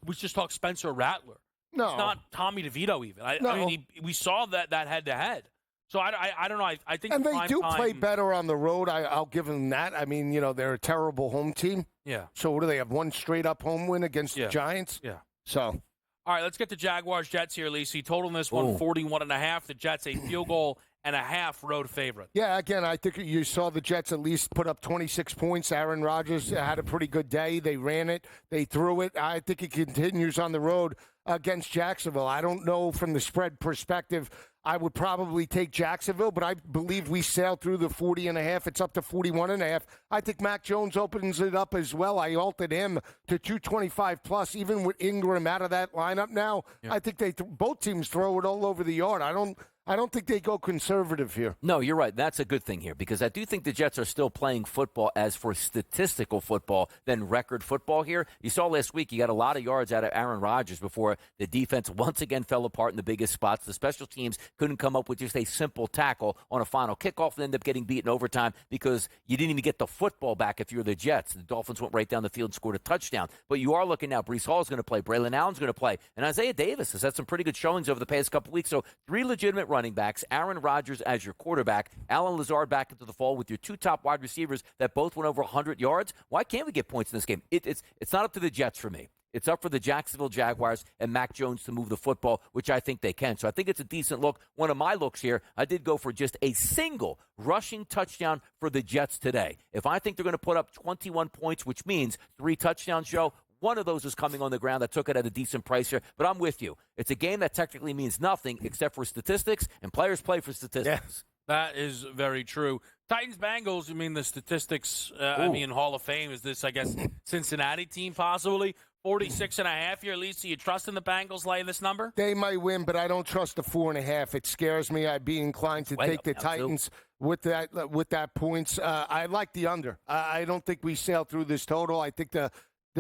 we just talked Spencer Rattler. No. It's not Tommy DeVito even. I mean, we saw that head-to-head. So I don't know. I think and they do play better on the road. I'll give them that. I mean, they're a terrible home team. Yeah. So what do they have? One straight-up home win against the Giants? Yeah. So. All right, let's get the Jaguars-Jets here, Lisi. Total in this one, 41.5. The Jets, a field goal and a half road favorite. Yeah, again, I think you saw the Jets at least put up 26 points. Aaron Rodgers had a pretty good day. They ran it. They threw it. I think it continues on the road against Jacksonville. I don't know from the spread perspective. I would probably take Jacksonville, but I believe we sailed through the 40.5. It's up to 41.5. I think Mac Jones opens it up as well. I altered him to 225 plus, even with Ingram out of that lineup now. Yeah. I think both teams throw it all over the yard. I don't think they go conservative here. No, you're right. That's a good thing here because I do think the Jets are still playing football as for statistical football than record football here. You saw last week you got a lot of yards out of Aaron Rodgers before the defense once again fell apart in the biggest spots. The special teams couldn't come up with just a simple tackle on a final kickoff and ended up getting beaten overtime because you didn't even get the football back if you're the Jets. The Dolphins went right down the field and scored a touchdown. But you are looking now. Breece Hall is going to play. Braylon Allen's going to play. And Isaiah Davis has had some pretty good showings over the past couple weeks. So 3 legitimate running backs, Aaron Rodgers as your quarterback, Alan Lazard back into the fold with your 2 top wide receivers that both went over 100 yards. Why can't we get points in this game? It's not up to the Jets for me. It's up for the Jacksonville Jaguars and Mac Jones to move the football, which I think they can. So I think it's a decent look. One of my looks here, I did go for just a single rushing touchdown for the Jets today. If I think they're going to put up 21 points, which means 3 touchdowns, Joe, one of those is coming on the ground. I took it at a decent price here, but I'm with you. It's a game that technically means nothing except for statistics, and players play for statistics. Yeah, that is very true. Titans-Bengals, you mean the statistics, Hall of Fame. Is this, I guess, Cincinnati team possibly? 46.5 here, Lisa. You trust in the Bengals laying this number? They might win, but I don't trust the 4.5. It scares me. I'd be inclined to take the Titans with that points. I like the under. I don't think we sail through this total. I think the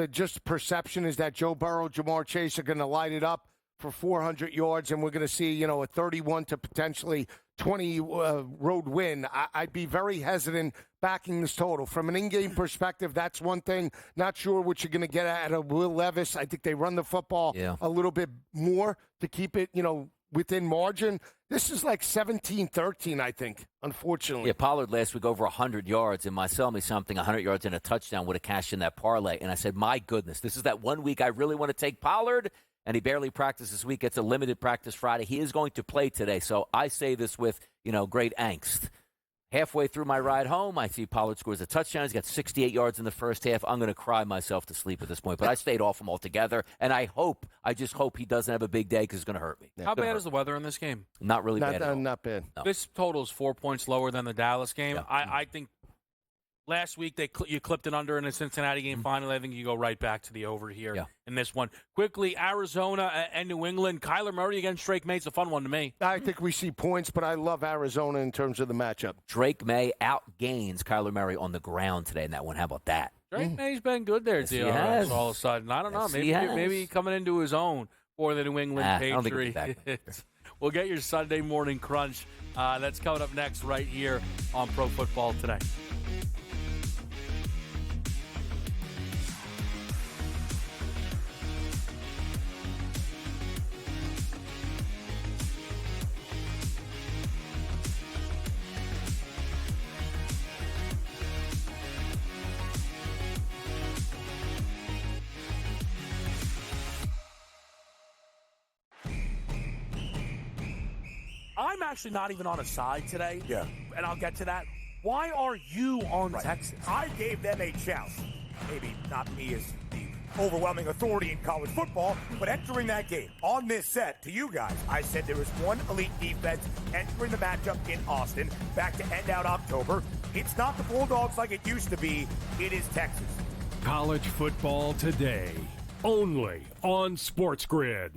just perception is that Joe Burrow, Jamar Chase are going to light it up for 400 yards, and we're going to see, a 31 to potentially 20 road win. I'd be very hesitant backing this total. From an in-game perspective, that's one thing. Not sure what you're going to get out of Will Levis. I think they run the football a little bit more to keep it, within margin. This is like 17-13, I think, unfortunately. Yeah, Pollard last week over 100 yards, and sell me something, 100 yards and a touchdown would have cashed in that parlay. And I said, my goodness, this is that 1 week I really want to take Pollard, and he barely practiced this week. Gets a limited practice Friday. He is going to play today, so I say this with, great angst. Halfway through my ride home, I see Pollard scores a touchdown. He's got 68 yards in the first half. I'm going to cry myself to sleep at this point. But I stayed off him altogether, and I just hope he doesn't have a big day because it's going to hurt me. How bad is the weather in this game? Not really bad at all. Not bad. No. This total is 4 points lower than the Dallas game. Yeah. I think last week you clipped it under in the Cincinnati game. Finally, I think you go right back to the over here in this one. Quickly, Arizona and New England. Kyler Murray against Drake May. It's a fun one to me. I think we see points, but I love Arizona in terms of the matchup. Drake May outgains Kyler Murray on the ground today in that one. How about that? Drake May's been good there, yes, all of a sudden. I don't know. Yes, maybe coming into his own for the New England Patriots. I don't think We'll get your Sunday morning crunch. That's coming up next right here on Pro Football Today. I'm actually not even on a side today. Yeah. And I'll get to that. Why are you on Texas? I gave them a chance. maybe not me as the overwhelming authority in college football, but entering that game on this set to you guys, I said there was one elite defense entering the matchup in Austin back to end out October. It's not the Bulldogs like it used to be. It is Texas. College football today, only on SportsGrid.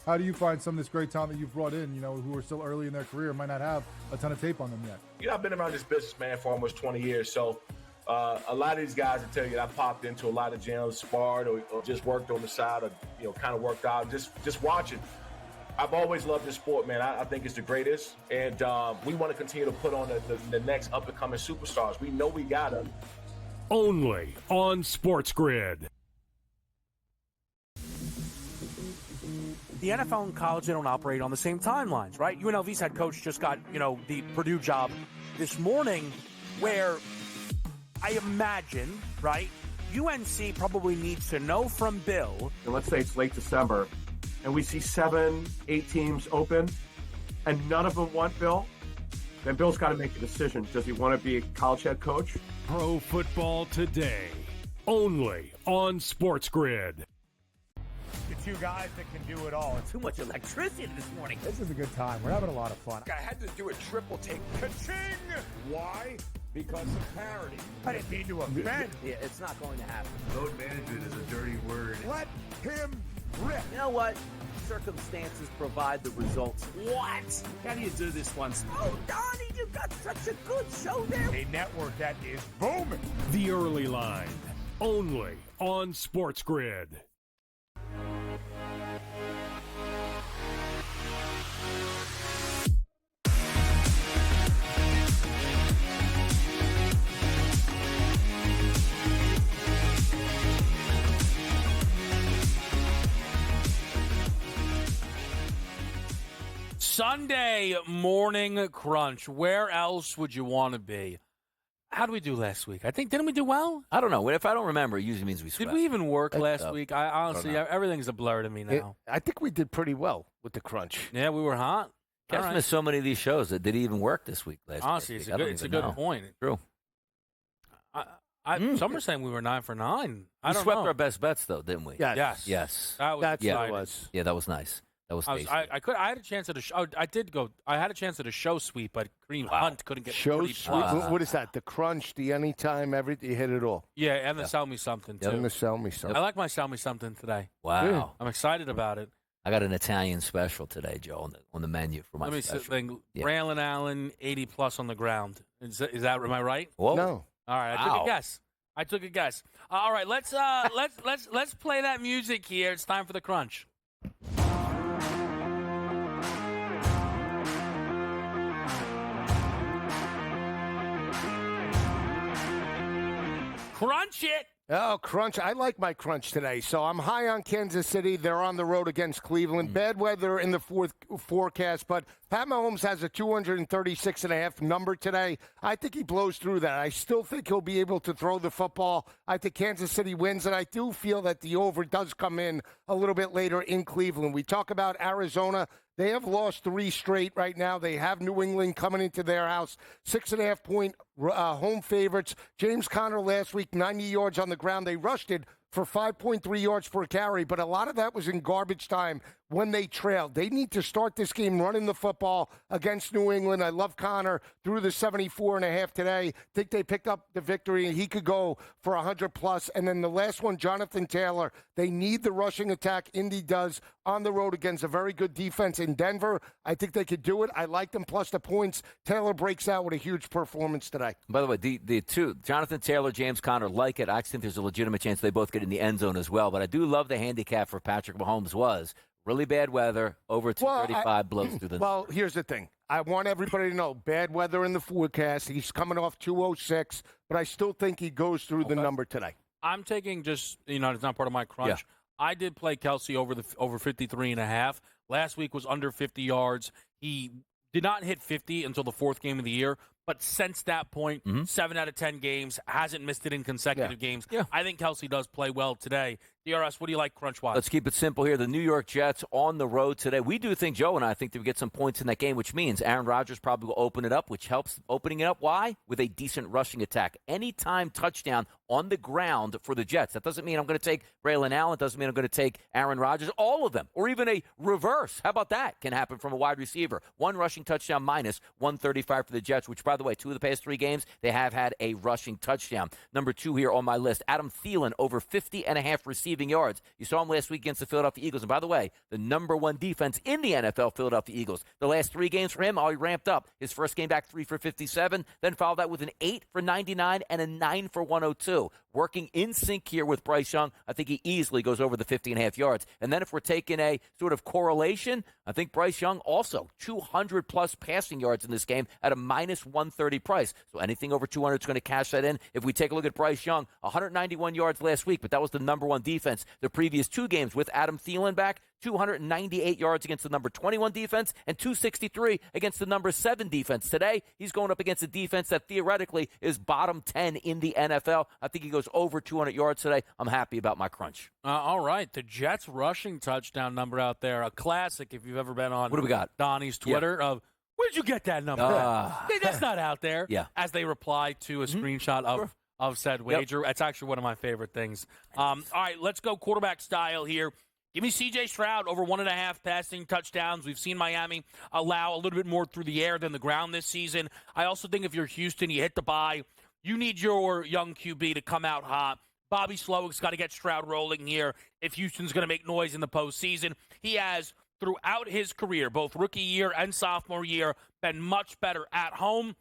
How do you find some of this great talent that you've brought in, who are still early in their career, might not have a ton of tape on them yet? I've been around this business, man, for almost 20 years. So a lot of these guys will tell you that I popped into a lot of gyms, sparred, or just worked on the side, or kind of worked out, just watching. I've always loved this sport, man. I think it's the greatest, and we want to continue to put on the next up-and-coming superstars. We know we got them. Only on SportsGrid. The NFL and college, they don't operate on the same timelines, right? UNLV's head coach just got, the Purdue job this morning, where I imagine, right, UNC probably needs to know from Bill. And let's say it's late December, and we see 7, 8 teams open, and none of them want Bill, then Bill's got to make a decision. Does he want to be a college head coach? Pro Football Today, only on SportsGrid. The two guys that can do it all. Too much electricity this morning. This is a good time. We're having a lot of fun. I had to do a triple take. Ka-ching! Why? Because of parity. I didn't mean to offend. Yeah, it's not going to happen. Load management is a dirty word. Let him rip. You know what? Circumstances provide the results. What? How do you do this once? Oh, Donnie, you've got such a good show there. A network that is booming. The Early Line, only on SportsGrid. Sunday morning crunch. Where else would you want to be? How did we do last week? Didn't we do well? I don't know. If I don't remember, it usually means we swept. Did we even work last week? I honestly, everything's a blur to me now. I think we did pretty well with the crunch. Yeah, we were hot. I've missed so many of these shows that did it even work this week? Honestly, it's a good point. True. Some are saying we were 9 for 9. We swept our best bets, though, didn't we? Yes. That was Yeah, that was nice. That was tasty. I had a chance at a show. I did go. I had a chance at a show sweep, but Kareem Hunt couldn't get show pretty sweep. What is that? The crunch, the anytime, everything. You hit it all. Yeah, and the sell me something too. And the sell me something. I like my sell me something today. Wow, Good. I'm excited about it. I got an Italian special today, Joe, on the menu for my special. Let me see. Braylon Allen, 80 plus on the ground. Is that? Am I right? Whoa. No. All right, I took a guess. All right, let's play that music here. It's time for the crunch. Crunch it. Oh, crunch. I like my crunch today. So I'm high on Kansas City. They're on the road against Cleveland. Bad weather in the forecast, but Pat Mahomes has a 236.5 number today. I think he blows through that. I still think he'll be able to throw the football. I think Kansas City wins, and I do feel that the over does come in a little bit later in Cleveland. We talk about Arizona. They have lost 3 straight right now. They have New England coming into their house. 6.5-point home favorites. James Conner last week, 90 yards on the ground. They rushed it for 5.3 yards per carry, but a lot of that was in garbage time when they trailed. They need to start this game running the football against New England. I love Conner through the 74.5 today. Think they picked up the victory, and he could go for 100+. And then the last one, Jonathan Taylor. They need the rushing attack. Indy does on the road against a very good defense in Denver. I think they could do it. I like them plus the points. Taylor breaks out with a huge performance today. By the way, the two, Jonathan Taylor, James Conner, like it. I think there's a legitimate chance they both get in the end zone as well. But I do love the handicap for Patrick Mahomes was really bad weather, over 235 blows through the... Well, here's the thing. I want everybody to know, bad weather in the forecast. He's coming off 206, but I still think he goes through the number today. I'm taking just, it's not part of my crunch. Yeah. I did play Kelsey over 53.5. Last week was under 50 yards. He did not hit 50 until the 4th game of the year, but since that point, 7 out of 10 games, hasn't missed it in consecutive games. Yeah. I think Kelsey does play well today. DRS, what do you like crunch-wise? Let's keep it simple here. The New York Jets on the road today. We do think, Joe and I think that we get some points in that game, which means Aaron Rodgers probably will open it up, which helps opening it up. Why? With a decent rushing attack. Anytime touchdown on the ground for the Jets. That doesn't mean I'm going to take Braylon Allen. Doesn't mean I'm going to take Aaron Rodgers. All of them. Or even a reverse. How about that? Can happen from a wide receiver. One rushing touchdown minus 135 for the Jets, which, by the way, 2 of the past 3 games, they have had a rushing touchdown. Number 2 here on my list, Adam Thielen, over 50.5 receiving yards. You saw him last week against the Philadelphia Eagles. And by the way, the number 1 defense in the NFL, Philadelphia Eagles. The last 3 games for him, he ramped up. His first game back, 3 for 57, then followed that with an 8 for 99 and a 9 for 102. Working in sync here with Bryce Young, I think he easily goes over the 50.5 yards. And then if we're taking a sort of correlation, I think Bryce Young also 200-plus passing yards in this game at a minus 130 price. So anything over 200 is going to cash that in. If we take a look at Bryce Young, 191 yards last week, but that was the number 1 defense. The previous 2 games with Adam Thielen back, 298 yards against the number 21 defense and 263 against the number 7 defense. Today, he's going up against a defense that theoretically is bottom 10 in the NFL. I think he goes over 200 yards today. I'm happy about my crunch. All right, the Jets rushing touchdown number out there, a classic if you've ever been on what do we got? Donnie's Twitter of, where'd you get that number? That's not out there. Yeah. As they reply to a screenshot of said wager. That's actually one of my favorite things. All right, let's go quarterback style here. Give me C.J. Stroud over 1.5 passing touchdowns. We've seen Miami allow a little bit more through the air than the ground this season. I also think if you're Houston, you hit the bye. You need your young QB to come out hot. Bobby Slowick's got to get Stroud rolling here if Houston's going to make noise in the postseason. He has, throughout his career, both rookie year and sophomore year, been much better at home.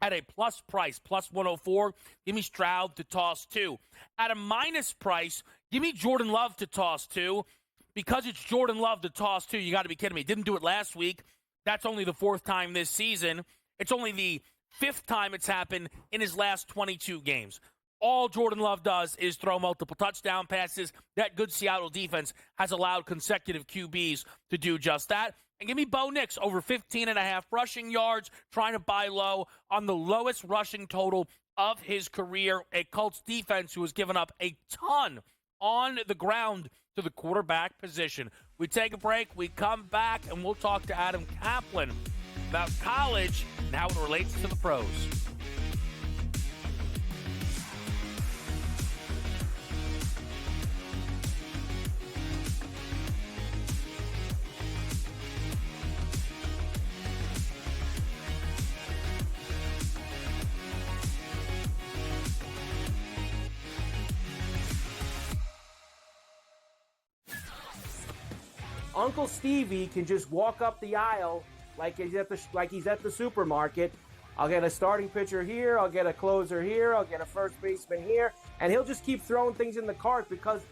At a plus price, plus 104, give me Stroud to toss 2. At a minus price, give me Jordan Love to toss 2. Because it's Jordan Love to toss 2, you got to be kidding me. Didn't do it last week. That's only the 4th time this season. It's only the 5th time it's happened in his last 22 games. All Jordan Love does is throw multiple touchdown passes. That good Seattle defense has allowed consecutive QBs to do just that. And give me Bo Nix over 15.5 rushing yards, trying to buy low on the lowest rushing total of his career. A Colts defense who has given up a ton on the ground to the quarterback position. We take a break, we come back, and we'll talk to Adam Kaplan about college and how it relates to the pros. Uncle Stevie can just walk up the aisle like he's at the supermarket. I'll get a starting pitcher here, I'll get a closer here, I'll get a first baseman here, and he'll just keep throwing things in the cart because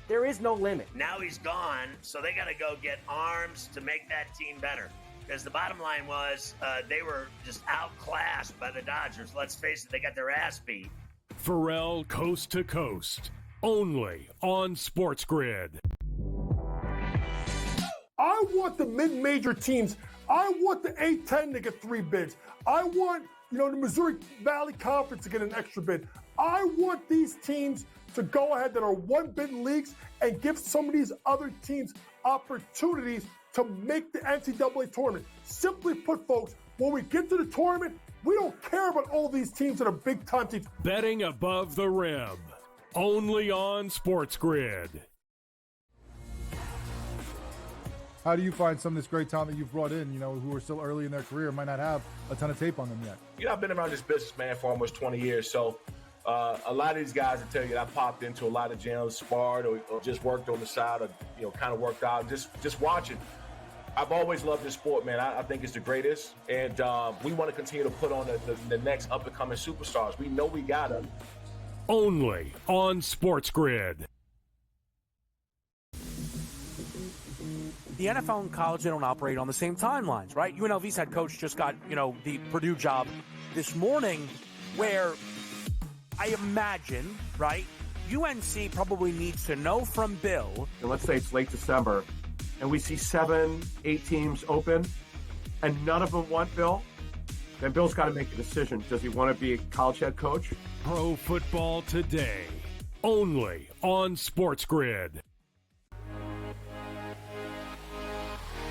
there is no limit. Now he's gone, so they got to go get arms to make that team better. Because the bottom line was they were just outclassed by the Dodgers. Let's face it, they got their ass beat. Pharrell Coast to Coast, only on SportsGrid. I want the mid-major teams. I want the A-10 to get 3 bids. I want, the Missouri Valley Conference to get an extra bid. I want these teams to go ahead that are 1-bid leagues and give some of these other teams opportunities to make the NCAA tournament. Simply put, folks, when we get to the tournament, we don't care about all these teams that are big-time teams. Betting above the rim, only on SportsGrid. How do you find some of this great talent that you've brought in, who are still early in their career, might not have a ton of tape on them yet? I've been around this business, man, for almost 20 years. So a lot of these guys will tell you that I popped into a lot of gyms, sparred, or just worked on the side, or, kind of worked out, just watching. I've always loved this sport, man. I think it's the greatest. And we want to continue to put on the next up-and-coming superstars. We know we got them. Only on SportsGrid. The NFL and college, they don't operate on the same timelines, right? UNLV's head coach just got, the Purdue job this morning, where I imagine, right, UNC probably needs to know from Bill. And let's say it's late December, and we see 7, 8 teams open, and none of them want Bill. Then Bill's got to make a decision. Does he want to be a college head coach? Pro Football Today. only on SportsGrid.